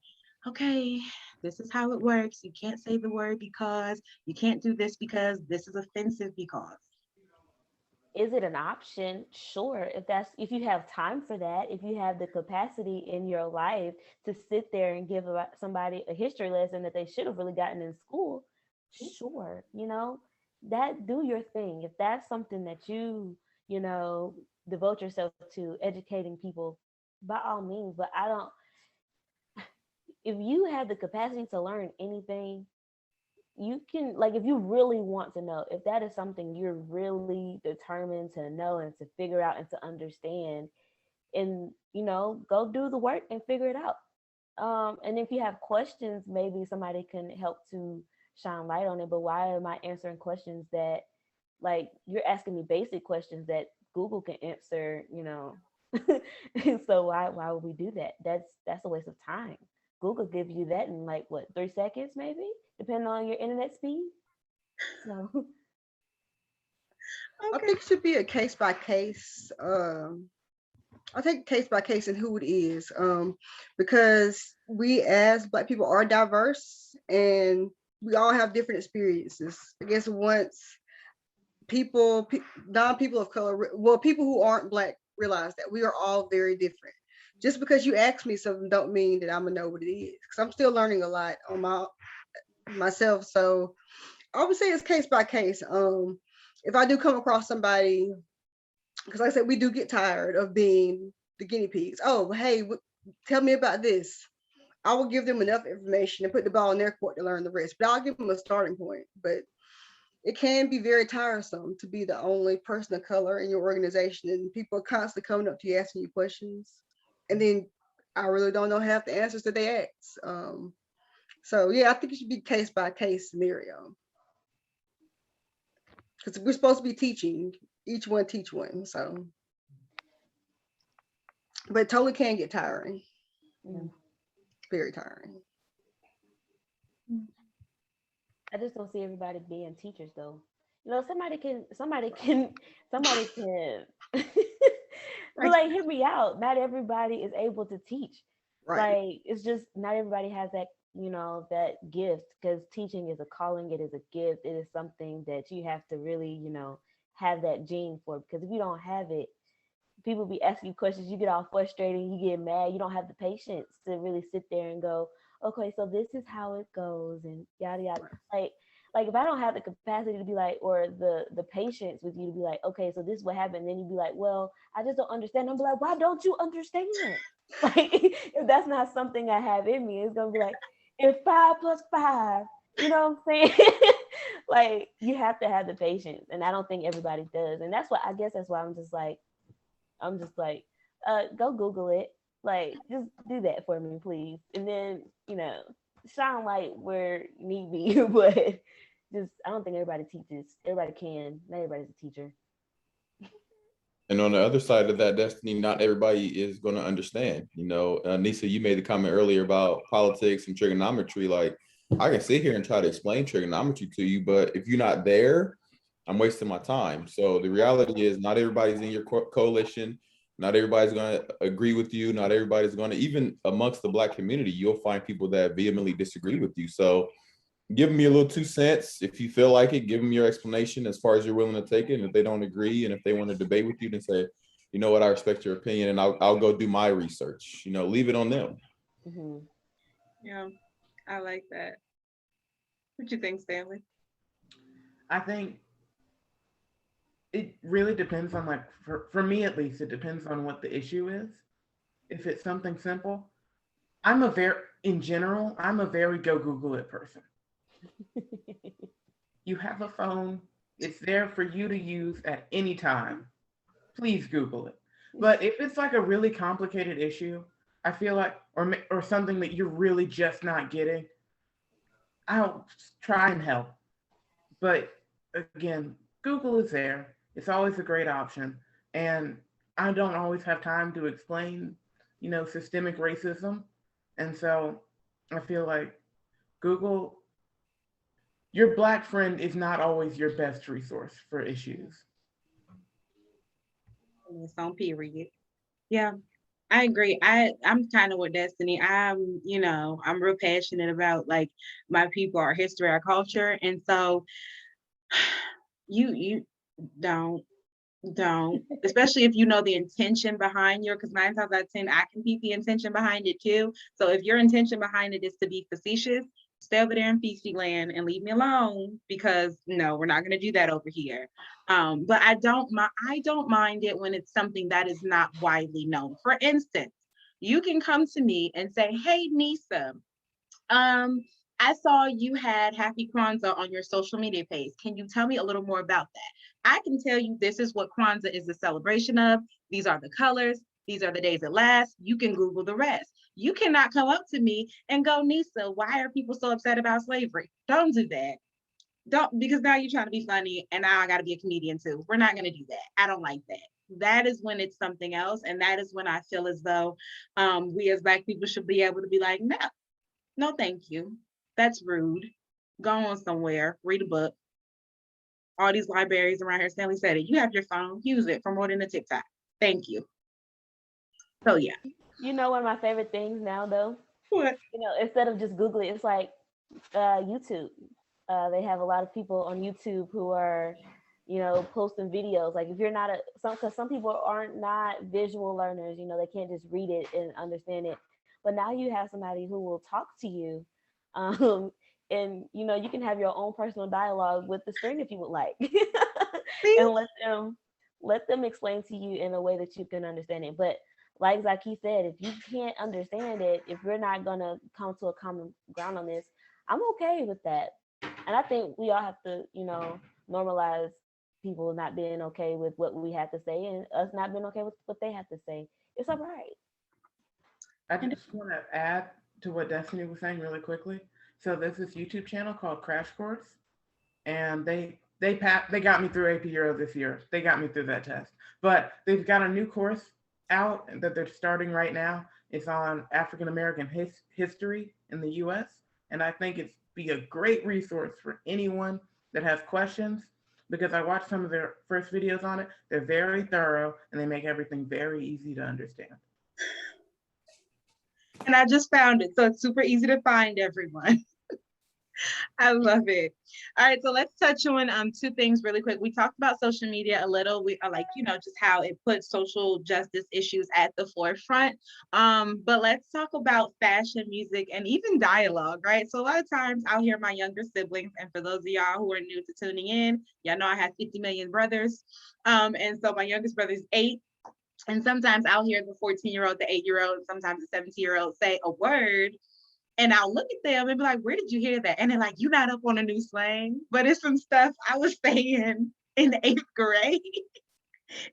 okay, this is how it works. You can't say the word because, you can't do this because, this is offensive because. Is it an option? Sure. If you have time for that, if you have the capacity in your life to sit there and give somebody a history lesson that they should have really gotten in school, sure. that do your thing. If that's something that you know, devote yourself to educating people, by all means. But I don't, if you have the capacity to learn anything, you can, like, if you really want to know, if that is something you're really determined to know and to figure out and to understand, and you know, go do the work and figure it out. And if you have questions, maybe somebody can help to shine light on it. But why am I answering questions that, like, you're asking me basic questions that Google can answer, you know? So why would we do that? That's a waste of time. Google gives you that in like what, 3 seconds maybe, depending on your internet speed. So I Okay. think it should be a case by case. I think case by case and who it is, because we as Black people are diverse and we all have different experiences. I guess once non-people of color, well, people who aren't Black realize that we are all very different. Just because you ask me something don't mean that I'm gonna know what it is, because I'm still learning a lot on myself. So I would say it's case by case. If I do come across somebody, because like I said, we do get tired of being the guinea pigs. Oh, hey, tell me about this. I will give them enough information and put the ball in their court to learn the rest, but I'll give them a starting point. But it can be very tiresome to be the only person of color in your organization and people are constantly coming up to you asking you questions. And then I really don't know half the answers that they ask. So yeah, I think it should be case by case scenario. Because we're supposed to be teaching, each one teach one. So, but it totally can get tiring. mm, Very tiring. I just don't see everybody being teachers though. You know, somebody can but Right. like, hear me out. Not everybody is able to teach. Right. Like, it's just not everybody has that, you know, that gift, because teaching is a calling, it is a gift, it is something that you have to really, you know, have that gene for. Because if you don't have it, people be asking you questions, you get all frustrated, you get mad, you don't have the patience to really sit there and go, okay, so this is how it goes, and yada yada. Like, if I don't have the capacity to be like, or the patience with you to be like, okay, so this is what happened, then you'd be like, well, I just don't understand. I'm be like, why don't you understand? Like, if that's not something I have in me, it's gonna be like, if 5 + 5, you know what I'm saying? Like, you have to have the patience, and I don't think everybody does, and that's what, I guess that's why I'm just like, go Google it. Like, just do that for me, please. And then, you know, shine light where you need me. But just, I don't think everybody teaches. Everybody can. Not everybody's a teacher. And on the other side of that, Destiny, not everybody is going to understand. You know, Nisaa, you made a comment earlier about politics and trigonometry. Like, I can sit here and try to explain trigonometry to you, but if you're not there, I'm wasting my time. So the reality is, not everybody's in your coalition. Not everybody's going to agree with you. Not everybody's going to, even amongst the Black community, you'll find people that vehemently disagree with you. So give them your little 2 cents. If you feel like it, give them your explanation as far as you're willing to take it. And if they don't agree, and if they want to debate with you, then say, you know what, I respect your opinion, and I'll go do my research. You know, leave it on them. Mm-hmm. Yeah, I like that. What you think, Stanley? I think it really depends on, like, for me at least, it depends on what the issue is. If it's something simple, in general, I'm a very go Google it person. You have a phone, it's there for you to use at any time. Please Google it. But if it's like a really complicated issue, I feel like, or something that you're really just not getting, I'll try and help. But again, Google is there. It's always a great option. And I don't always have time to explain, you know, systemic racism. And so I feel like Google, your Black friend is not always your best resource for issues. It's on period. Yeah, I agree. I'm kind of with Destiny. I'm real passionate about like my people, our history, our culture, and so you don't especially if you know the intention behind because 9 times out of 10 I can peep the intention behind it too. So if your intention behind it is to be facetious, stay over there in Fiji land and leave me alone, because no, we're not going to do that over here. But I don't mind it when it's something that is not widely known. For instance, you can come to me and say, hey, Nisaa, I saw you had Happy Kwanzaa on your social media page. Can you tell me a little more about that? I can tell you this is what Kwanzaa is a celebration of. These are the colors. These are the days it lasts. You can Google the rest. You cannot come up to me and go, Nisaa, why are people so upset about slavery? Don't do that. Don't, because now you're trying to be funny and now I got to be a comedian too. We're not going to do that. I don't like that. That is when it's something else. And that is when I feel as though we as Black people should be able to be like, no, thank you. That's rude. Go on somewhere, read a book. All these libraries around here, Stanley said it. You have your phone, use it for more than a TikTok. Thank you. So yeah. You know, one of my favorite things now though, What? you know, instead of just Googling, it's like YouTube. They have a lot of people on YouTube who are, you know, posting videos. Like if you're not because some people aren't not visual learners, you know, they can't just read it and understand it. But now you have somebody who will talk to you, and you know, you can have your own personal dialogue with the screen if you would like, and let them explain to you in a way that you can understand it. But like Zakee said, if you can't understand it, if we're not gonna come to a common ground on this, I'm okay with that. And I think we all have to, you know, normalize people not being okay with what we have to say and us not being okay with what they have to say. It's all right. I just want to add to what Destiny was saying really quickly. So there's this YouTube channel called Crash Course, and they got me through AP Euro this year. They got me through that test. But they've got a new course out that they're starting right now. It's on African American history in the U.S. And I think it's be a great resource for anyone that has questions, because I watched some of their first videos on it. They're very thorough and they make everything very easy to understand. And I just found it, so it's super easy to find, everyone. I love it. All right, so let's touch on two things really quick. We talked about social media a little. We are like, you know, just how it puts social justice issues at the forefront. But let's talk about fashion, music, and even dialogue, right? So a lot of times I'll hear my younger siblings, and for those of y'all who are new to tuning in, y'all know I have 50 million brothers. And so my youngest brother is 8. And sometimes I'll hear the 14-year-old, the 8-year-old, sometimes the 17-year-old say a word. And I'll look at them and be like, where did you hear that? And they're like, you're not up on a new slang, but it's some stuff I was saying in the 8th grade.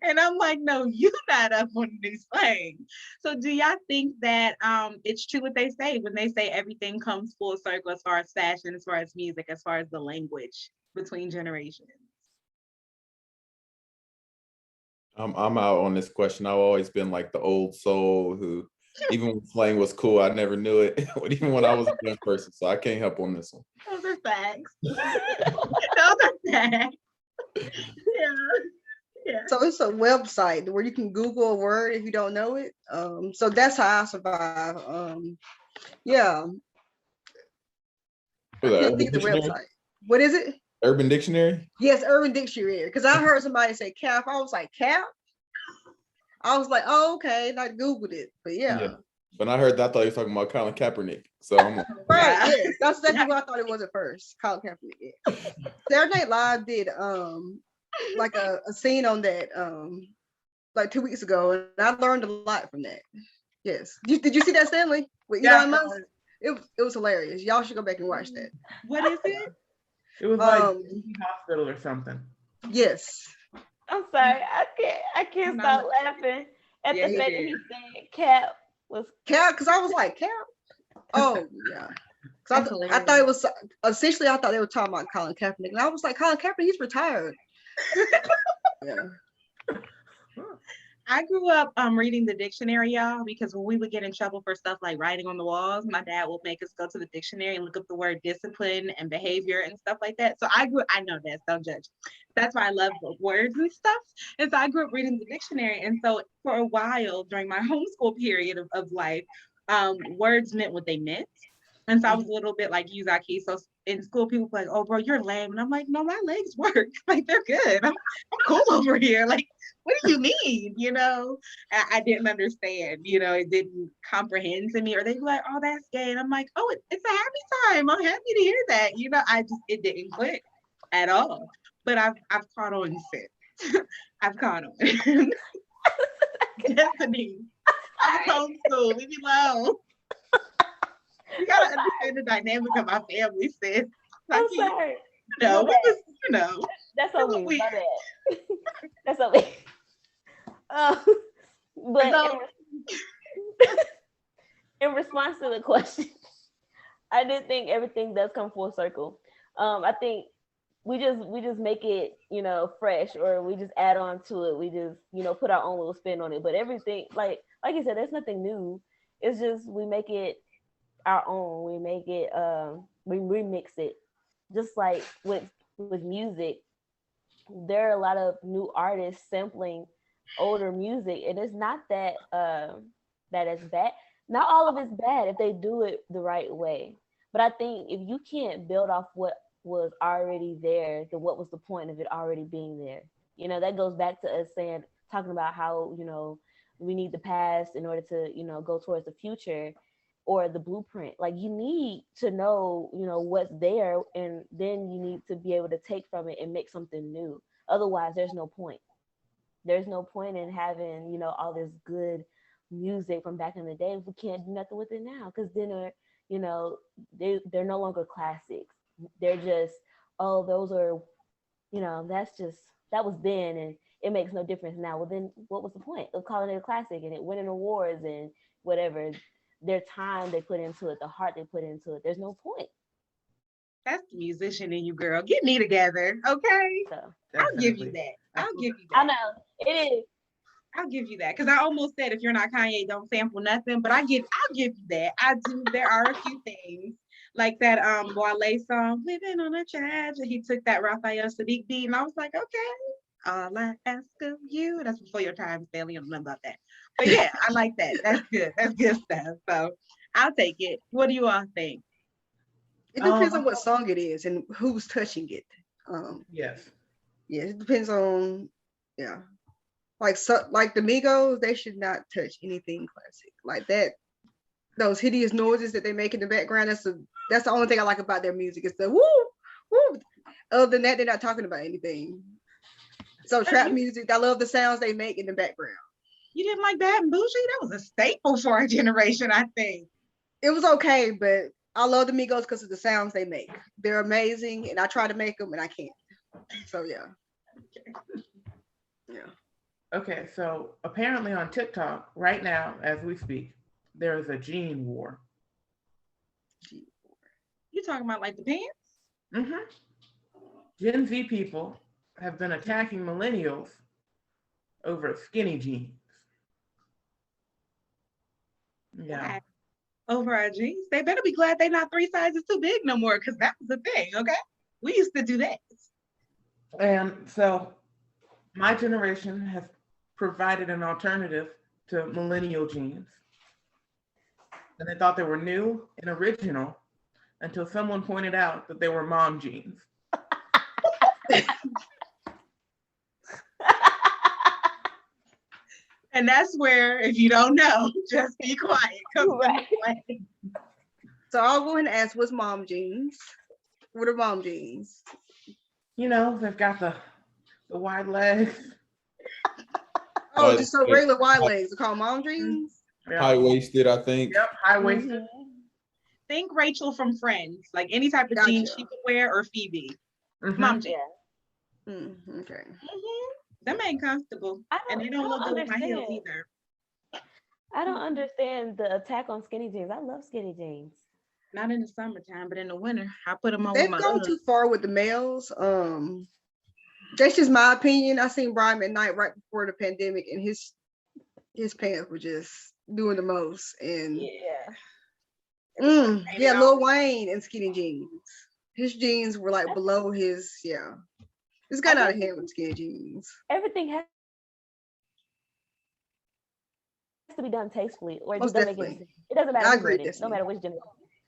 And I'm like, no, you're not up on a new slang. So do y'all think that it's true what they say when they say everything comes full circle as far as fashion, as far as music, as far as the language between generations? I'm out on this question. I've always been like the old soul who, even when slang was cool, I never knew it, even when I was a young person. So I can't help on this one. Those are facts. Those are facts. Yeah. So it's a website where you can Google a word if you don't know it. So that's how I survive. Yeah. I can't think of the website. What is it? Urban Dictionary? Yes, Urban Dictionary. Because I heard somebody say cap. I was like, cap? I was like, oh, okay. And I Googled it. But yeah. When I heard that, I thought you were talking about Colin Kaepernick. So I'm like, right, yes. That's exactly what I thought it was at first. Colin Kaepernick. Yeah. Saturday Night Live did like a scene on that like 2 weeks ago, and I learned a lot from that. Yes. Did you see that, Stanley? With Elon Musk? It was hilarious. Y'all should go back and watch that. What is it? It was like hospital or something. Yes. I'm sorry, I can't stop laughing at the fact that he said cap was cap, because I was like, cap? Oh yeah. I thought it was essentially I thought they were talking about Colin Kaepernick. And I was like, Colin Kaepernick, he's retired. Yeah. I grew up reading the dictionary, y'all, because when we would get in trouble for stuff like writing on the walls, my dad would make us go to the dictionary and look up the word discipline and behavior and stuff like that. So I know that, don't judge. That's why I love words and stuff. And so I grew up reading the dictionary. And so for a while during my homeschool period of life, words meant what they meant. And so I was a little bit like you, Zakee. So in school, people be like, oh, bro, you're lame. And I'm like, no, my legs work. Like, they're good. I'm cool over here. Like, what do you mean? You know, I didn't understand, you know, it didn't comprehend to me. Or they'd be like, oh, that's gay. And I'm like, oh, it's a happy time. I'm happy to hear that. You know, it didn't click at all. But I've caught on since. I've caught on. Destiny. I'm homeschooled. Leave me alone. You gotta understand the dynamic of my family, sis. I'm sorry. No, My bad. you know. That's on me. we- My bad. That's on me. But So- in response to the question, I did think everything does come full circle. I think we just make it, you know, fresh, or we just add on to it. We just, you know, put our own little spin on it. But everything, like you said, there's nothing new. It's just we make it our own. We make it we remix it. Just like with music, there are a lot of new artists sampling older music, and it's not that that is bad. Not all of it's bad if they do it the right way. But I think if you can't build off what was already there, then what was the point of it already being there? You know, that goes back to us talking about how, you know, we need the past in order to, you know, go towards the future, or the blueprint. Like, you need to know, you know, what's there, and then you need to be able to take from it and make something new. Otherwise, there's no point. There's no point in having, you know, all this good music from back in the day if we can't do nothing with it now. Because then, you know, they're no longer classics. They're just, oh, those are, you know, that was then, and it makes no difference now. Well, then what was the point of calling it a classic and it winning awards and whatever? Their time they put into it, the heart they put into it, there's no point. That's the musician in you, girl. Get me together, okay? So I'll give you that. I'll give you that. I know it is. I'll give you that, because I almost said if you're not Kanye, don't sample nothing. But I'll give you that. I do. There are a few things like that whY2K song, "Living on a Tragedy." He took that Raphael Sadiq beat, and I was like, okay, all I ask of you. That's before your time, Stanley. I don't know about that, but yeah, I like that. That's good. That's good stuff. So I'll take it. What do you all think? It depends on what song it is and who's touching it. Yes. Yeah, it depends on, yeah. Like the Migos, they should not touch anything classic like that. Those hideous noises that they make in the background, that's the only thing I like about their music. It's the woo, woo. Other than that, they're not talking about anything. So trap music, I love the sounds they make in the background. You didn't like Bad and Bougie? That was a staple for our generation, I think. It was okay, but I love the Migos because of the sounds they make. They're amazing, and I try to make them, and I can't. So yeah. Yeah. Okay, so apparently on TikTok right now, as we speak, there is a gene war. You talking about like the pants? Mm-hmm. Gen Z people have been attacking millennials over skinny jeans. Yeah. Wow. Over our jeans. They better be glad they're not 3 sizes too big no more, because that was a thing, okay? We used to do that. And so my generation has provided an alternative to millennial jeans. And they thought they were new and original until someone pointed out that they were mom jeans. And that's where, if you don't know, just be quiet. Right. So I'll go ahead and ask, what's mom jeans? What are mom jeans? You know, they've got the wide legs. Oh, just so regular wide legs are called mom jeans? Yeah. High-waisted, I think. Yep, high-waisted. Mm-hmm. Think Rachel from Friends, like any type of Gotcha. jeans she could wear, or Phoebe. Mm-hmm. Mom jeans. Yeah. Okay. Them ain't comfortable. And they don't look good with my heels either. I don't understand the attack on skinny jeans. I love skinny jeans. Not in the summertime, but in the winter, I put them on They've with my gone too far with the males. That's just my opinion. I seen Brian McKnight right before the pandemic, and his pants were just doing the most. And Yeah. Lil Wayne and skinny jeans. His jeans were like below his, yeah. It's got out of hand with skinny jeans. Everything has to be done tastefully, or it Most just doesn't make any sense. It doesn't matter. I who agree, did it, no definitely. matter which gender.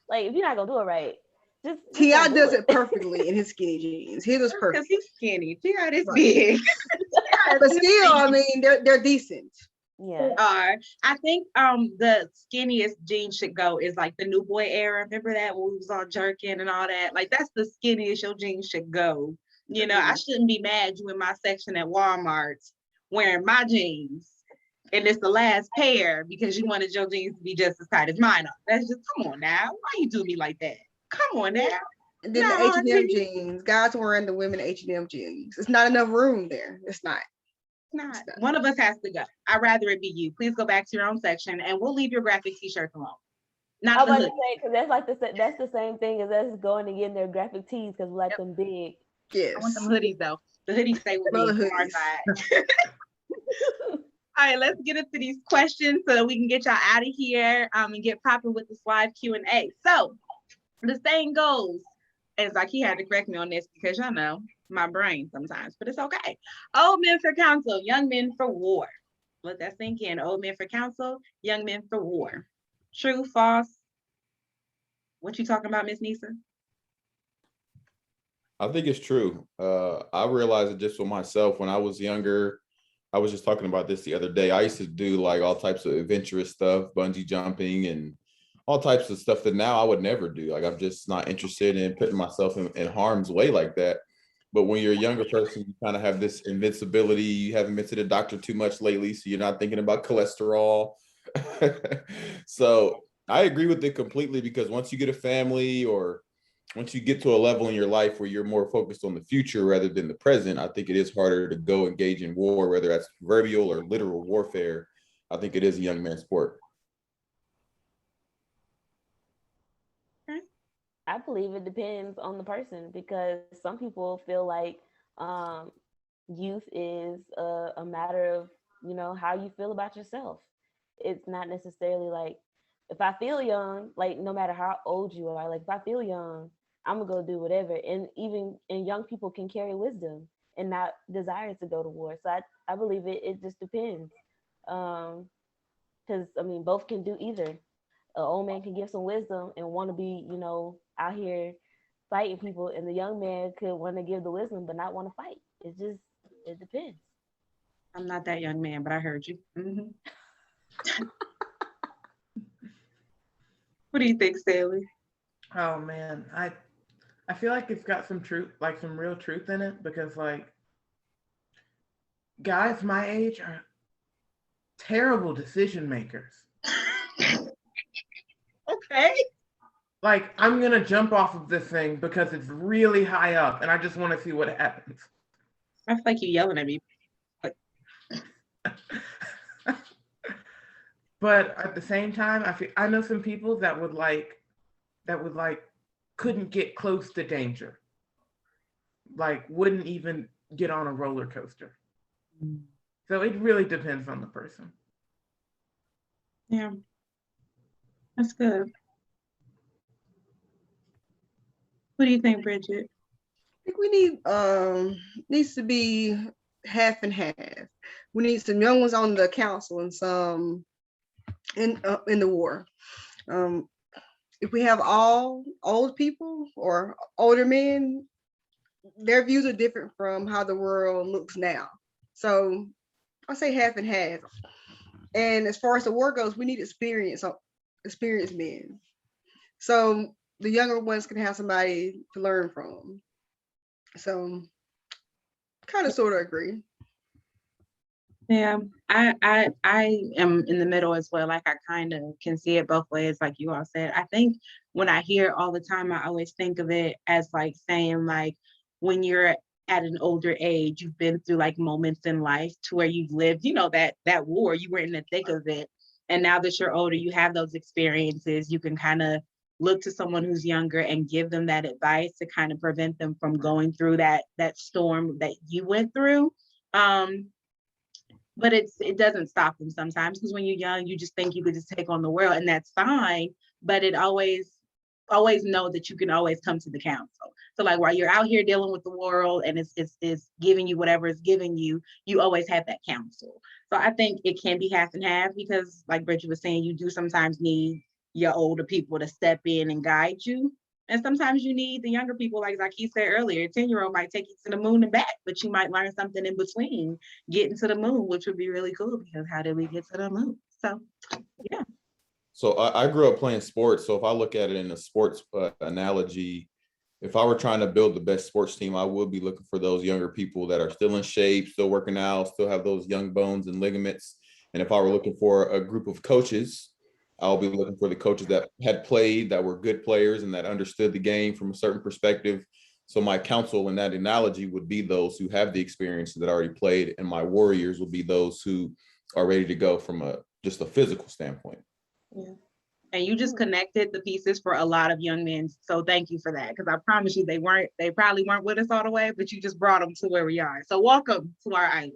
Like, if you're not gonna do it right, T.I. don't do does it perfectly in his skinny jeans. His was Because perfect. he's skinny. T.I. is Right. big. But still, I mean, they're decent. Yeah. I think the skinniest jeans should go is like the new boy era. Remember that when we was all jerking and all that? Like that's the skinniest your jeans should go. You know, I shouldn't be mad you in my section at Walmart wearing my jeans and it's the last pair because you wanted your jeans to be just as tight as mine are. That's just come on now. Why you do me like that? Come on now. And then the H&M jeans. Guys wearing the women H&M jeans. It's not enough room there. It's not. Not. One of us has to go. I'd rather it be you. Please go back to your own section and we'll leave your graphic t-shirts alone. I Not was the about to say, because that's like that's the same thing as us going and getting their graphic tees because we like them big. Yes. I want them hoodies though. The hoodies stay with me Love from our hoodies. side. All right, let's get into these questions so that we can get y'all out of here and get popping with this live Q&A. So the saying goes, and Zakee had to correct me on this because y'all know my brain sometimes, but it's okay. Old men for counsel, young men for war. Let that sink in. Old men for counsel, young men for war. True, false? What you talking about, Miss Nisaa? I think it's true. I realized it just for myself when I was younger. I was just talking about this the other day. I used to do like all types of adventurous stuff, bungee jumping and all types of stuff that now I would never do. Like I'm just not interested in putting myself in harm's way like that. But when you're a younger person, you kind of have this invincibility. You haven't been to the doctor too much lately, so you're not thinking about cholesterol. So I agree with it completely because once you get a family or once you get to a level in your life where you're more focused on the future rather than the present, I think it is harder to go engage in war, whether that's proverbial or literal warfare. I think it is a young man's sport. I believe it depends on the person because some people feel like youth is a matter of, you know, how you feel about yourself. It's not necessarily like, if I feel young, like no matter how old you are, like if I feel young, I'm gonna go do whatever. And young people can carry wisdom and not desire to go to war. So I believe it just depends. Because I mean, both can do either. An old man can give some wisdom and want to be, you know, out here fighting people, and the young man could want to give the wisdom but not want to fight. It depends. I'm not that young man, but I heard you. Mm-hmm. What do you think, Stanley? Oh man, I feel like it's got some truth, like some real truth in it, because like guys my age are terrible decision makers. Okay. Like I'm gonna jump off of this thing because it's really high up and I just want to see what happens. I feel like you yelling at me. But at the same time, I know some people that would couldn't get close to danger. Like wouldn't even get on a roller coaster. So it really depends on the person. Yeah. That's good. What do you think, Bridget? I think we need needs to be half and half. We need some young ones on the council and some in the war. If we have all old people or older men, their views are different from how the world looks now. So I say half and half. And as far as the war goes, we need experienced men. So the younger ones can have somebody to learn from. So kind of sort of agree. Yeah, I am in the middle as well. Like I kind of can see it both ways, like you all said. I think when I hear it all the time, I always think of it as like saying like when you're at an older age, you've been through like moments in life to where you've lived, you know, that war, you were in the thick of it. And now that you're older, you have those experiences, you can kind of look to someone who's younger and give them that advice to kind of prevent them from going through that storm that you went through. But it doesn't stop them sometimes, because when you're young, you just think you could just take on the world, and that's fine. But it always know that you can always come to the council. So like while you're out here dealing with the world and it's giving you whatever it's giving you, you always have that counsel. So I think it can be half and half, because like Bridget was saying, you do sometimes need your older people to step in and guide you. And sometimes you need the younger people, like Zakee said earlier, a 10-year-old might take you to the moon and back, but you might learn something in between getting to the moon, which would be really cool because how did we get to the moon? So, yeah. So I grew up playing sports. So if I look at it in a sports analogy, if I were trying to build the best sports team, I would be looking for those younger people that are still in shape, still working out, still have those young bones and ligaments. And if I were looking for a group of coaches, I'll be looking for the coaches that had played, that were good players and that understood the game from a certain perspective. So my counsel in that analogy would be those who have the experience that already played, and my warriors would be those who are ready to go from just a physical standpoint. Yeah. And you just connected the pieces for a lot of young men. So thank you for that. Because I promise you, they probably weren't with us all the way, but you just brought them to where we are. So welcome to our island.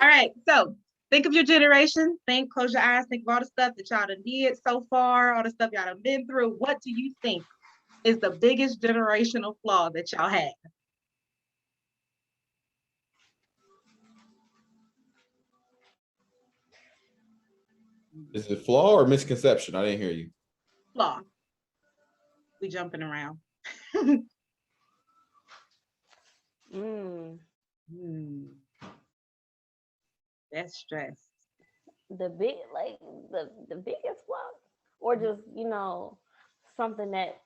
All right. So think of your generation. Close your eyes, think of all the stuff that y'all done did so far, all the stuff y'all done been through. What do you think is the biggest generational flaw that y'all had? Is it flaw or misconception? I didn't hear you. Flaw. We jumping around. That's stress. The biggest flaw, or just something that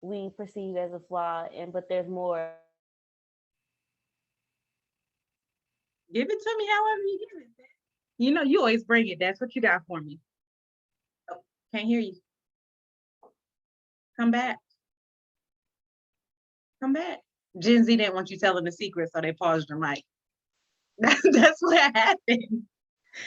we perceive as a flaw, but there's more. Give it to me however you give it. You know, you always bring it. That's what you got for me. Oh, can't hear you. Come back. Come back. Gen Z didn't want you telling the secret, so they paused your mic. That's what happened.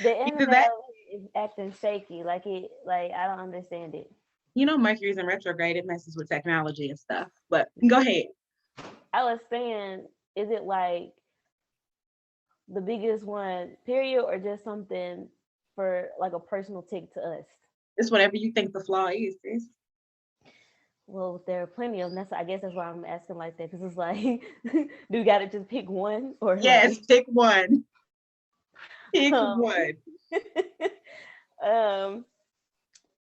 The internet is acting shaky. Like I don't understand it. You know, Mercury's in retrograde. It messes with technology and stuff. But go ahead. I was saying, is it like the biggest one, period, or just something for like a personal tick to us? It's whatever you think the flaw is, sis. Well, there are plenty of them. I guess that's why I'm asking like that, because it's like, do you got to just pick one, or yes, like... pick one. Pick one.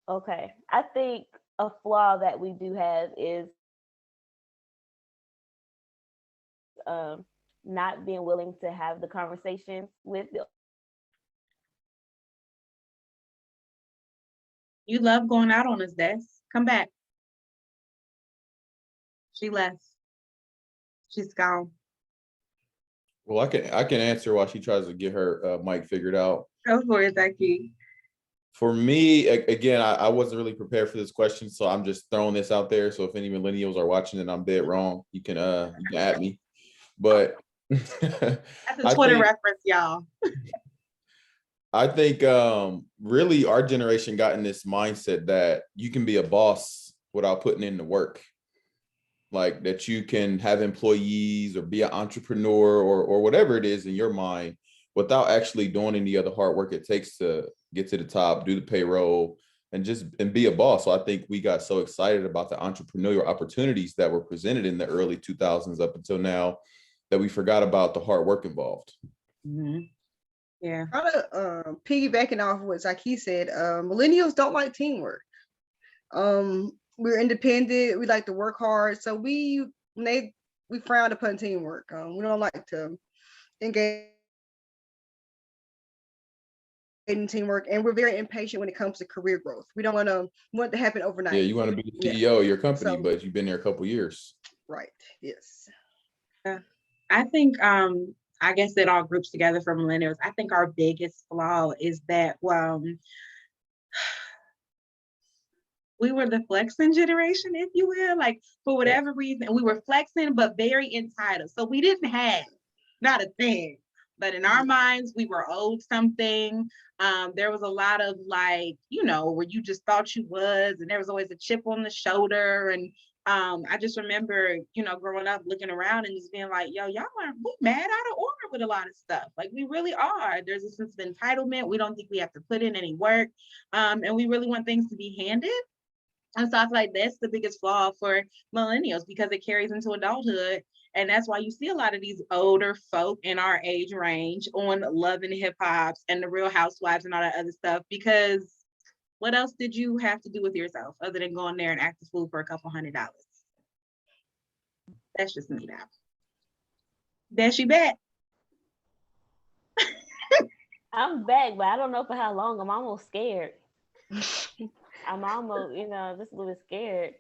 Okay, I think a flaw that we do have is not being willing to have the conversation with the... You love going out on us, Des. Come back. She left. She's gone. Well, I can answer while she tries to get her mic figured out. Go for it, Zakee. For me, again, I wasn't really prepared for this question, so I'm just throwing this out there. So if any millennials are watching and I'm dead wrong, you can at me. But that's a Twitter reference, y'all. I think really our generation got in this mindset that you can be a boss without putting in the work. Like that you can have employees or be an entrepreneur or whatever it is in your mind without actually doing any of the hard work it takes to get to the top, do the payroll, and be a boss. So I think we got so excited about the entrepreneurial opportunities that were presented in the early 2000s up until now that we forgot about the hard work involved. Mm-hmm. Yeah. Piggybacking off what Zakee said, millennials don't like teamwork. We're independent. We like to work hard. So we frown upon teamwork. We don't like to engage in teamwork, and we're very impatient when it comes to career growth. We don't want it to happen overnight. Yeah, you want to be the CEO of your company, but you've been there a couple of years. Right. Yes. I think I guess it all groups together for millennials. I think our biggest flaw is that we were the flexing generation, if you will, like for whatever reason, we were flexing, but very entitled. So we didn't have, not a thing, but in our minds, we were owed something. There was a lot of like, where you just thought you was, and there was always a chip on the shoulder. And I just remember, growing up, looking around and just being like, yo, we mad out of order with a lot of stuff. Like we really are. There's a sense of entitlement. We don't think we have to put in any work. And we really want things to be handed. And so I feel like that's the biggest flaw for millennials because it carries into adulthood. And that's why you see a lot of these older folk in our age range on Love and Hip Hops and the Real Housewives and all that other stuff, because What else did you have to do with yourself other than going there and act the fool for a couple $100? That's just me now. There she back. I'm back, but I don't know for how long. I'm almost scared. I'm almost, just a little bit scared.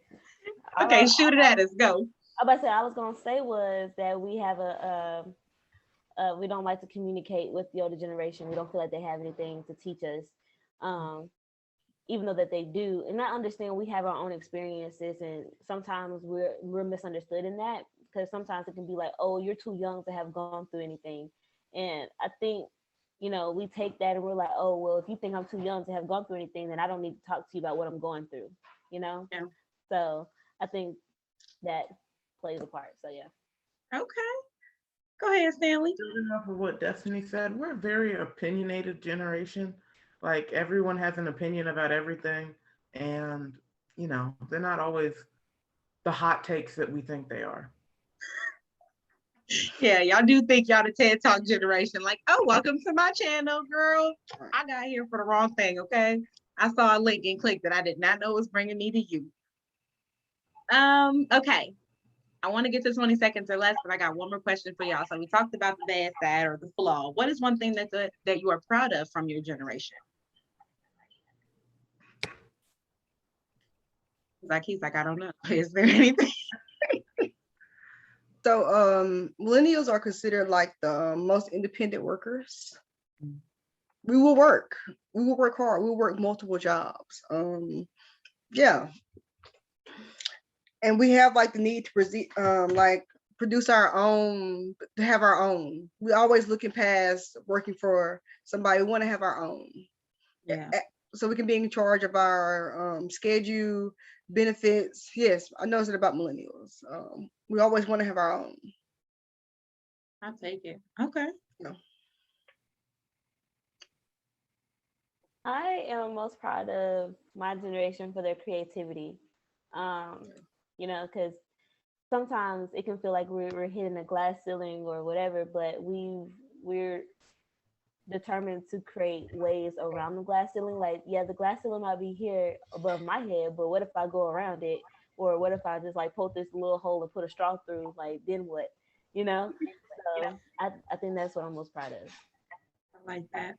Okay, shoot it at us. Go. I was gonna say was that we have we don't like to communicate with the older generation. We don't feel like they have anything to teach us, even though that they do. And I understand we have our own experiences, and sometimes we're misunderstood in that, because sometimes it can be like, oh, you're too young to have gone through anything. And I think, we take that and we're like, oh, well, if you think I'm too young to have gone through anything, then I don't need to talk to you about what I'm going through, Yeah. So I think that plays a part. So yeah. Okay. Go ahead, Stanley. Building off of what Destiny said, we're a very opinionated generation. Like, everyone has an opinion about everything, and they're not always the hot takes that we think they are. Yeah, y'all do think y'all the TED Talk generation. Like, oh, welcome to my channel, girl. I got here for the wrong thing, okay? I saw a link and clicked that I did not know was bringing me to you. Okay. I want to get to 20 seconds or less, but I got one more question for y'all. So we talked about the bad side or the flaw. What is one thing that you are proud of from your generation? Zakee's like, I don't know. Is there anything? So millennials are considered like the most independent workers. We will work hard, we will work multiple jobs. Yeah. And we have like the need to produce our own, to have our own. We always looking past working for somebody. We want to have our own. Yeah. So we can be in charge of our schedule, benefits. Yes, I know it about millennials. We always want to have our own. I'll take it. Okay. Yeah. I am most proud of my generation for their creativity. Because sometimes it can feel like we're hitting a glass ceiling or whatever, but we're determined to create ways around the glass ceiling. Like, yeah, the glass ceiling might be here above my head, but what if I go around it? Or what if I just like poke this little hole and put a straw through? Like, then what? So I think that's what I'm most proud of. I like that.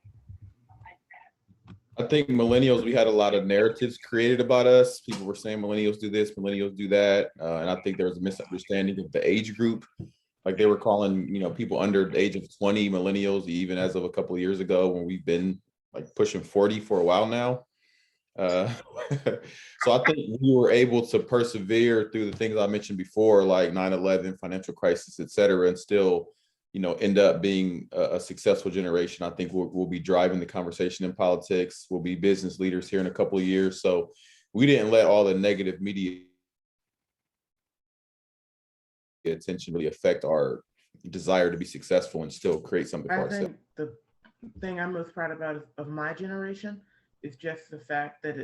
I think millennials, we had a lot of narratives created about us. People were saying millennials do this, millennials do that. And I think there was a misunderstanding of the age group. Like, they were calling, people under the age of 20 millennials, even as of a couple of years ago, when we've been like pushing 40 for a while now. So I think we were able to persevere through the things I mentioned before, like 9/11, financial crisis, et cetera, and still, end up being a successful generation. I think we'll be driving the conversation in politics. We'll be business leaders here in a couple of years. So we didn't let all the negative media attention really affect our desire to be successful and still create something for ourselves. I think the thing I'm most proud about of my generation is just the fact that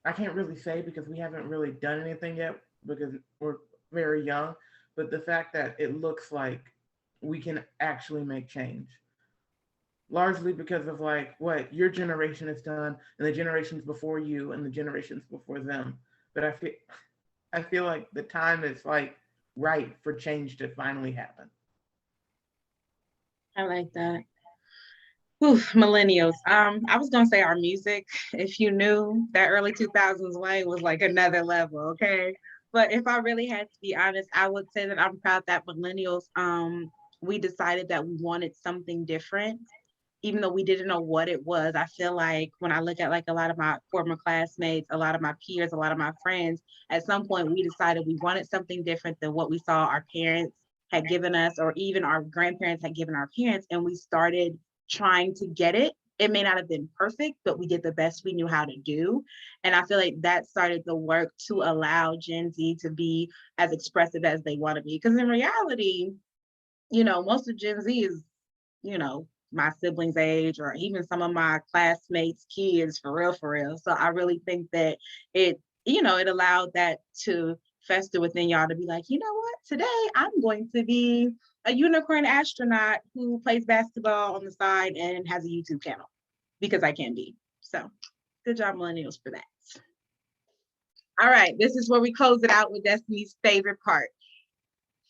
I can't really say because we haven't really done anything yet because we're very young, but the fact that it looks like we can actually make change, largely because of like what your generation has done and the generations before you and the generations before them. But I feel like the time is like right for change to finally happen. I like that. Ooh, millennials. I was gonna say our music. If you knew that early 2000s way was like another level, okay? But if I really had to be honest, I would say that I'm proud that millennials, we decided that we wanted something different, even though we didn't know what it was. I feel like when I look at like a lot of my former classmates, a lot of my peers, a lot of my friends, at some point we decided we wanted something different than what we saw our parents had given us, or even our grandparents had given our parents, and we started trying to get it. It may not have been perfect, but we did the best we knew how to do. And I feel like that started the work to allow Gen Z to be as expressive as they want to be. Because in reality, most of Gen Z is, my siblings' age, or even some of my classmates' kids, for real, for real. So I really think that it allowed that to fester within y'all to be like, you know what, today I'm going to be a unicorn astronaut who plays basketball on the side and has a YouTube channel because I can be. So Good job, millennials, for that. All right, this is where we close it out with Destiny's favorite part.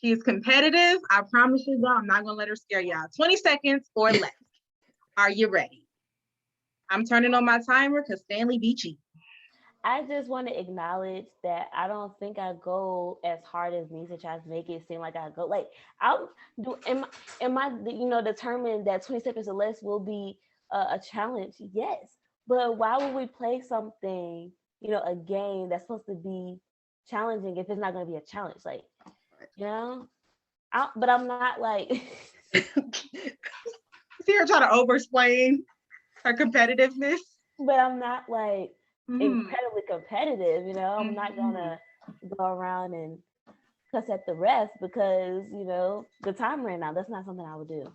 She is competitive. I promise you, though, I'm not gonna let her scare y'all. 20 seconds or less. Are you ready? I'm turning on my timer because Stanley be cheap. I just want to acknowledge that I don't think I go as hard as Nisaa tries to make it seem like I go. Like, I'll do. Am I determined that 20 seconds or less will be a challenge? Yes, but why would we play something? A game that's supposed to be challenging if it's not going to be a challenge. Like, but I'm not like. See her trying to over-explain her competitiveness. But I'm not like incredibly competitive, I'm not gonna go around and cuss at the ref because, the time ran out. That's not something I would do.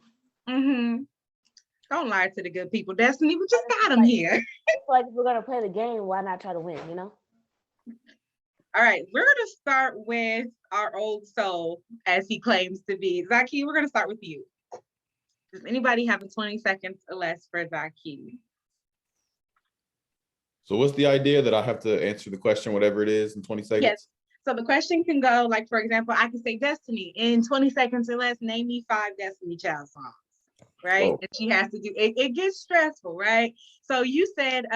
Don't lie to the good people, Destiny. We just got them here. Like, if we're gonna play the game, why not try to win, All right, we're gonna start with our old soul, as he claims to be. Zakee, we're gonna start with you. Does anybody have 20 seconds or less for Zakee? So what's the idea that I have to answer the question, whatever it is, in 20 seconds? Yes. So the question can go, like, for example, I can say, Destiny, in 20 seconds or less, name me 5 Destiny Child songs, right? Whoa. And she has to do it. It gets stressful, right? So you said,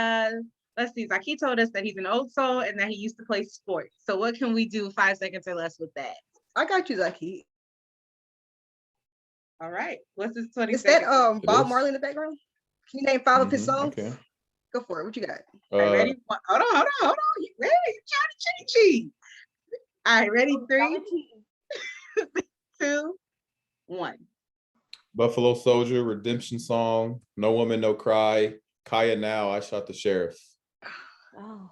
let's see, Zakee told us that he's an old soul and that he used to play sports. So what can we do 5 seconds or less with that? I got you, Zakee. All right. What's this 20 Is seconds? that Bob Marley in the background? Can you name 5 of his songs? Okay. Go for it. What you got? All right, ready? Hold on. You ready? You trying to cheat. All right, ready? 3, 2, 1. Buffalo Soldier, Redemption Song, No Woman, No Cry, Kaya Now, I Shot the Sheriff. Oh.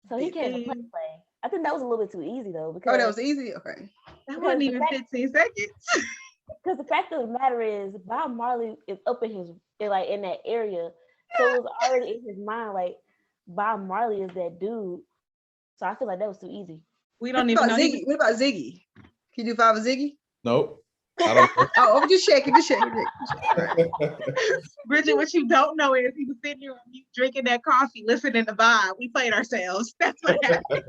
So he can't play. I think that was a little bit too easy though. Because that was easy? Okay. That wasn't even 15 seconds. Because the fact of the matter is Bob Marley is up in that area. So it was already in his mind, like Bob Marley is that dude. So I feel like that was too easy. We don't even know. Ziggy. What about Ziggy? Can you do 5 of Ziggy? Nope. I don't know. I'm just checking. Bridget, what you don't know is he was sitting here drinking that coffee, listening to Bob. We played ourselves. That's what happened.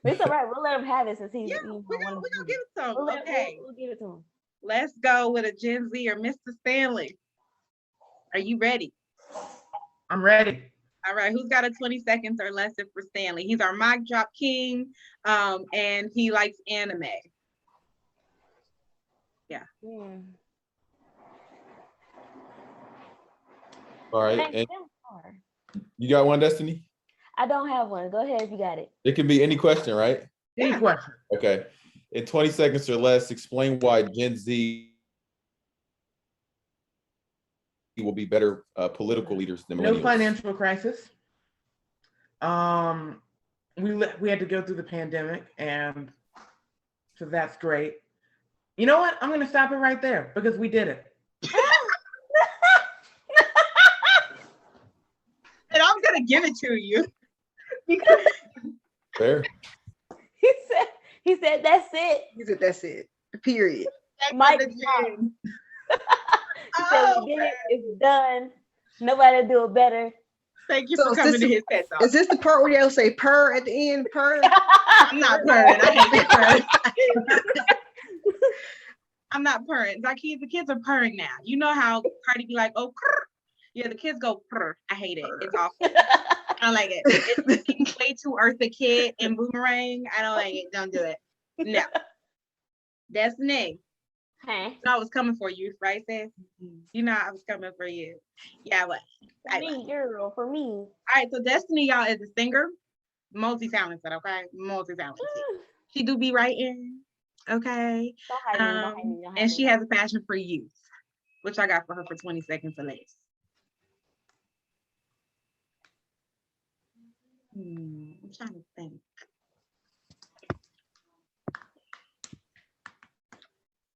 It's all right. We'll let him have it since he's. Yeah, we're gonna give it to him. Okay. We'll give it to him. Let's go with a Gen Z or Mr. Stanley. Are you ready? I'm ready. All right, who's got a 20 seconds or less for Stanley? He's our mic drop king, and he likes anime. Yeah. All right. And you got one, Destiny? I don't have one. Go ahead if you got it. It can be any question, right? Any question. Okay. In 20 seconds or less, explain why Gen Z will be better political leaders than millennials. No financial crisis. We had to go through the pandemic, and so that's great. You know what? I'm going to stop it right there because we did it. And I'm going to give it to you. Because Fair. He said that's it. He said that's it. Period. Mike. He said we did it. It's done. Nobody do it better. Thank you for coming to his TED Talk. Is this the part where they'll say purr at the end? Purr? I'm not purring. I hate that purring. I'm not purring. Zakee, the kids are purring now. You know how Cardi be like, oh, krr. Yeah, the kids go purr. I hate it. It's awful. I don't like it. It's way too Eartha Kitt and Boomerang. I don't like it. Don't do it. No. Destiny. Hey. You know I was coming for you, right, sis? You know I was coming for you. Yeah, what? For me, girl, for me. All right, so Destiny, y'all, is a singer, multi-talented, okay? Multi-talented. She do be writing, okay? Don't hide me. And she has a passion for youth, which I got for her for 20 seconds or less. I'm trying to think.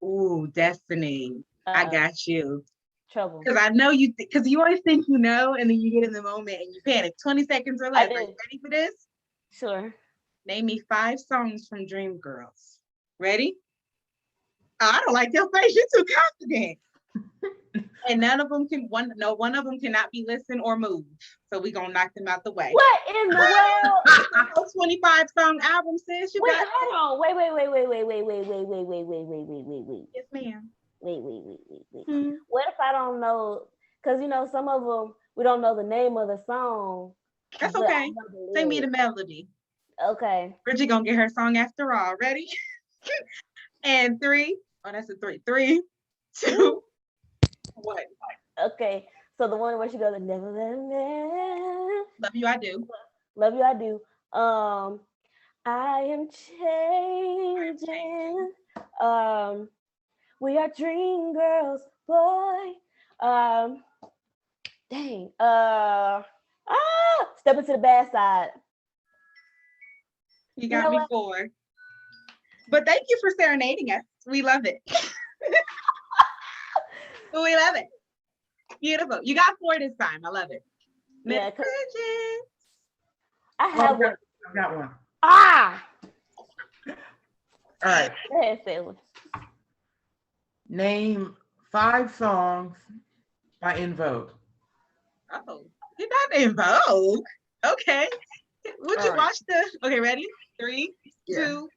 Ooh, Destiny, I got you. Trouble. Because I know you, because you always think you know, and then you get in the moment and you panic. 20 seconds or less. Are you ready for this? Sure. Name me 5 songs from Dreamgirls. Ready? Oh, I don't like your face. You're too confident. And none of them can one of them cannot be listened or moved. So we're gonna knock them out the way. What in the world? A whole 25 song album, sis. You Wait, got hold on. Wait. yes, ma'am. Wait. Hmm. What if I don't know? Because some of them we don't know the name of the song. That's but I okay. know the Sing me the lyrics. melody. Okay. Bridget gonna get her song after all. Ready? And 3. Oh, that's a 3. 3, 2, 1. Okay. So the one where she goes, never let me. Love you, I do. Love you, I do. I am changing. We are dream girls, boy. Dang. Step into the bad side. You got me 4. But thank you for serenading us. We love it. We love it. Beautiful. You got 4 this time. I love it. Yeah, Miss Bridget. I have one. I've got one. Ah. All right. Go ahead, Stanley. Name 5 songs by En Vogue. Oh, you're not in Vogue. Okay. Would you All right. watch okay, ready? 3, Yeah. 2,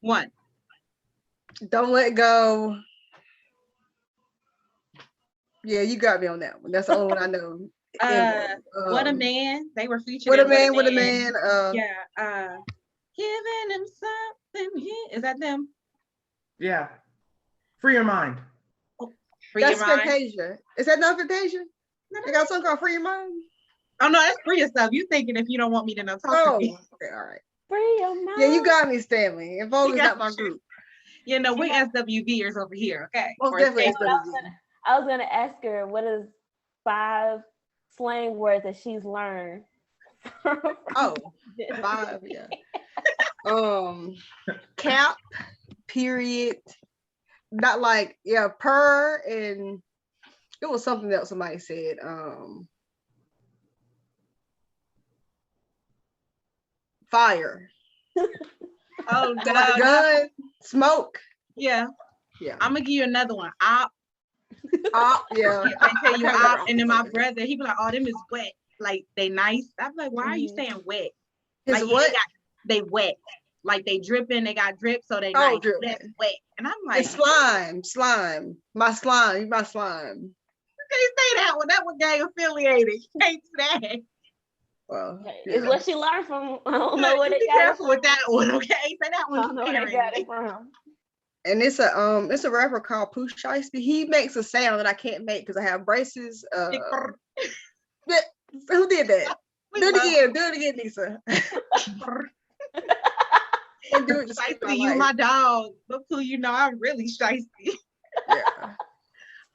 1. Don't Let Go. Yeah, you got me on that one. That's the only one I know. What a Man. They were featured What a in Man, What a Man. Yeah. Giving him something. Is that them? Yeah. Free Your Mind. Free That's Your Mind? Fantasia. Is that not Fantasia? They got a song called Free Your Mind? Oh no, that's Free Yourself. You thinking if you don't want me to know, talk Oh, to me. okay, all right. Free your mind. Yeah, you got me, Stanley. And Vogue is not my group. You know, we SWVers over here, okay? Most Or definitely escape- SWV. I was gonna ask her what is 5 slang words that she's learned. Oh, 5, yeah. Cap, period. Not like, yeah, per, and it was something else somebody said. Fire. Oh no, Gun, smoke. yeah. Yeah. I'm gonna give you another one. Op. Yeah. I tell you I kinda op, heard and then my op. brother, he be like, "Oh, them is wet. Like they nice." I'm like, "Why are you saying wet? His Like what? they wet. Like they dripping. They got drip, so they Oh, nice. dripping. That's wet." And I'm like, It's slime. My slime. You my slime. "You can't say that one. That one gang affiliated. You can't do that." Well, It's yeah. what she learned from. I don't know where You they be got it careful from. with that one, okay? Say that I one's don't know where they got it parenting. from. And it's a rapper called Pooh Shiesty. He makes a sound that I can't make because I have braces. Who did that? We Do love it again, Nisaa. And do it to save my Shiesty, you life. my dog. Look who you know. I'm really shiesty. Yeah. All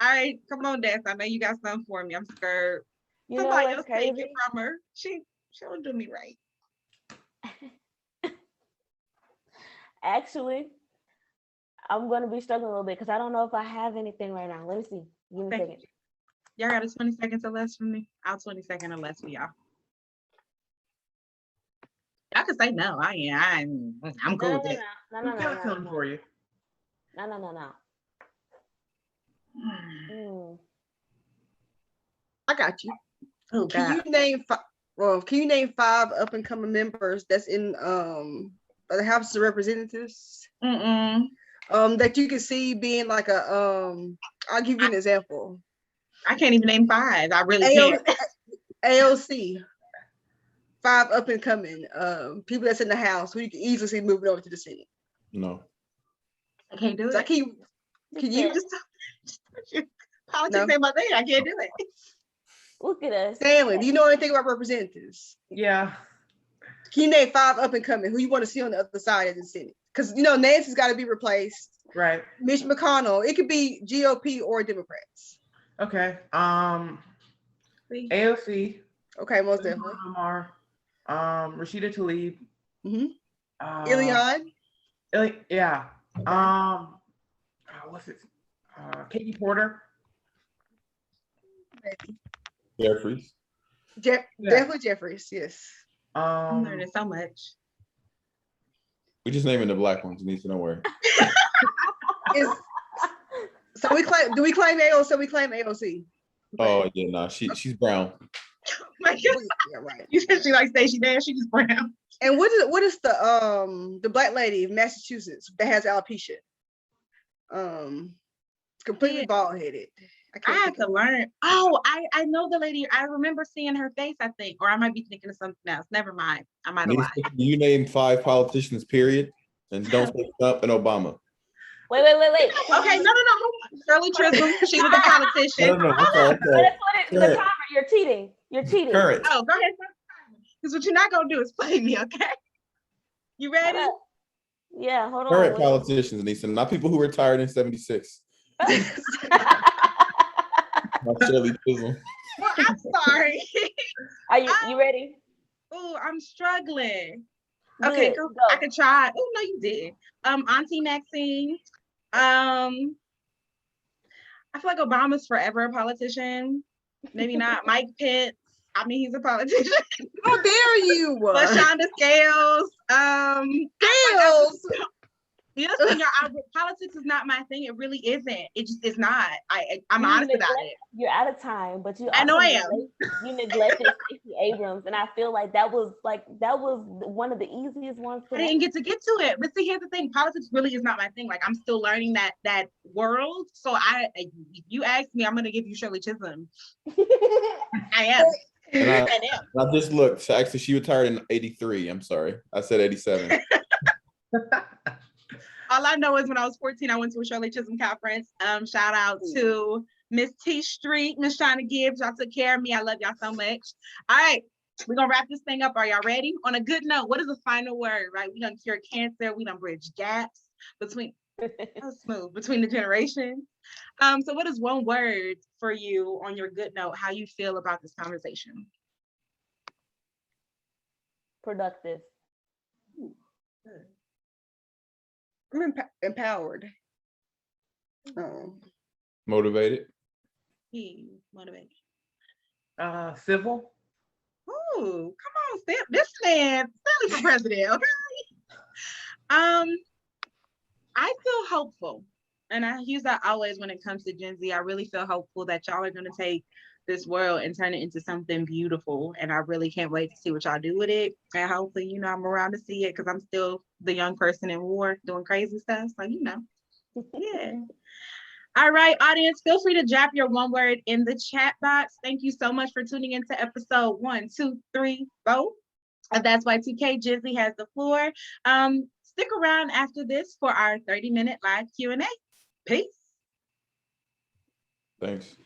right, come on, Des. I know you got something for me. I'm scared. You know Somebody what's else take crazy? it from her. She don't do me right. Actually, I'm gonna be struggling a little bit because I don't know if I have anything right now. Let me see. Give me a Thank second. Y'all got a 20 seconds or less from me? I'll 20 second or less for y'all. I could say no. I'm cool with it. No. We've got something for you. No. I got you. Oh Can God. you name five up and coming members that's in the House of Representatives? That you can see being like a I'll give you an example. I can't even name 5. I really can't. AOC. 5 up and coming people that's in the House who you can easily see moving over to the Senate. No. I can't do it. Zakee, can you just politics ain't my thing. I can't do it. Look at us. Stanley, do you know anything about representatives? Yeah. Can you name 5 up and coming who you want to see on the other side of the Senate? Because Nancy's got to be replaced. Right. Mitch McConnell. It could be GOP or Democrats. Okay. AOC. Okay, most definitely. Rashida Tlaib. Ilion. Yeah. What's it? Katie Porter. Maybe. Jeffries. Definitely Jeffries. Yes. I'm learning so much. We just naming the black ones, Nisaa, don't worry. So we claim. Do we claim AOC? So we claim AOC. Oh yeah, nah, she's brown. Like, Yeah, right. you said she like Stacey Dash, she just brown. And what is the black lady in Massachusetts that has alopecia? Completely Yeah. bald headed. I have to learn. Oh, I know the lady. I remember seeing her face, I think, or I might be thinking of something else. Never mind. I might have lied. You name 5 politicians, period, and don't say Trump and Obama. Wait. Okay, no. Hold on. Shirley Chisholm, she was a politician. No, I'm sorry. Let's put it the timer. You're cheating. Current. Oh, go ahead. Because what you're not gonna do is play me, okay? You ready? Yeah, hold on. Current politicians, Nisaa, not people who retired in 76. Not Shirley Chisholm. Well, I'm sorry. Are you ready? Oh, I'm struggling. Good, Okay, go. I could try. Oh no, you did. Auntie Maxine. I feel like Obama's forever a politician. Maybe not. Mike Pence. I mean, he's a politician. How dare you? LaShonda Scales. Scales. Yes, politics is not my thing. It really isn't. It just is not. I'm honest about it. You're out of time, but you. I know I am. You neglected Stacey Abrams, and I feel like that was one of the easiest ones. I didn't get to it, but see, here's the thing: politics really is not my thing. Like I'm still learning that world. So if you ask me, I'm gonna give you Shirley Chisholm. I am. And I just looked. So actually, she retired in 83. I'm sorry, I said 87. All I know is when I was 14, I went to a Shirley Chisholm conference. Shout out to Miss T Street, Miss Shauna Gibbs. Y'all took care of me. I love y'all so much. All right, we're gonna wrap this thing up. Are y'all ready? On a good note, what is the final word? Right? We done cure cancer. We done bridge gaps between the generations. So what is one word for you on your good note? How you feel about this conversation? Productive. I'm empowered. Motivated. Motivated. Civil. Ooh, come on, Stan. This man, Stanley for president, okay? I feel hopeful. And I use that always when it comes to Gen Z. I really feel hopeful that y'all are gonna take this world and turn it into something beautiful. And I really can't wait to see what y'all do with it. And hopefully, I'm around to see it because I'm still the young person in war doing crazy stuff. So, yeah. All right, audience, feel free to drop your one word in the chat box. Thank you so much for tuning into episode 1, 2, 3, 4. That's whY2K. Gen Z has the floor. Stick around after this for our 30-minute live Q&A. Peace. Thanks.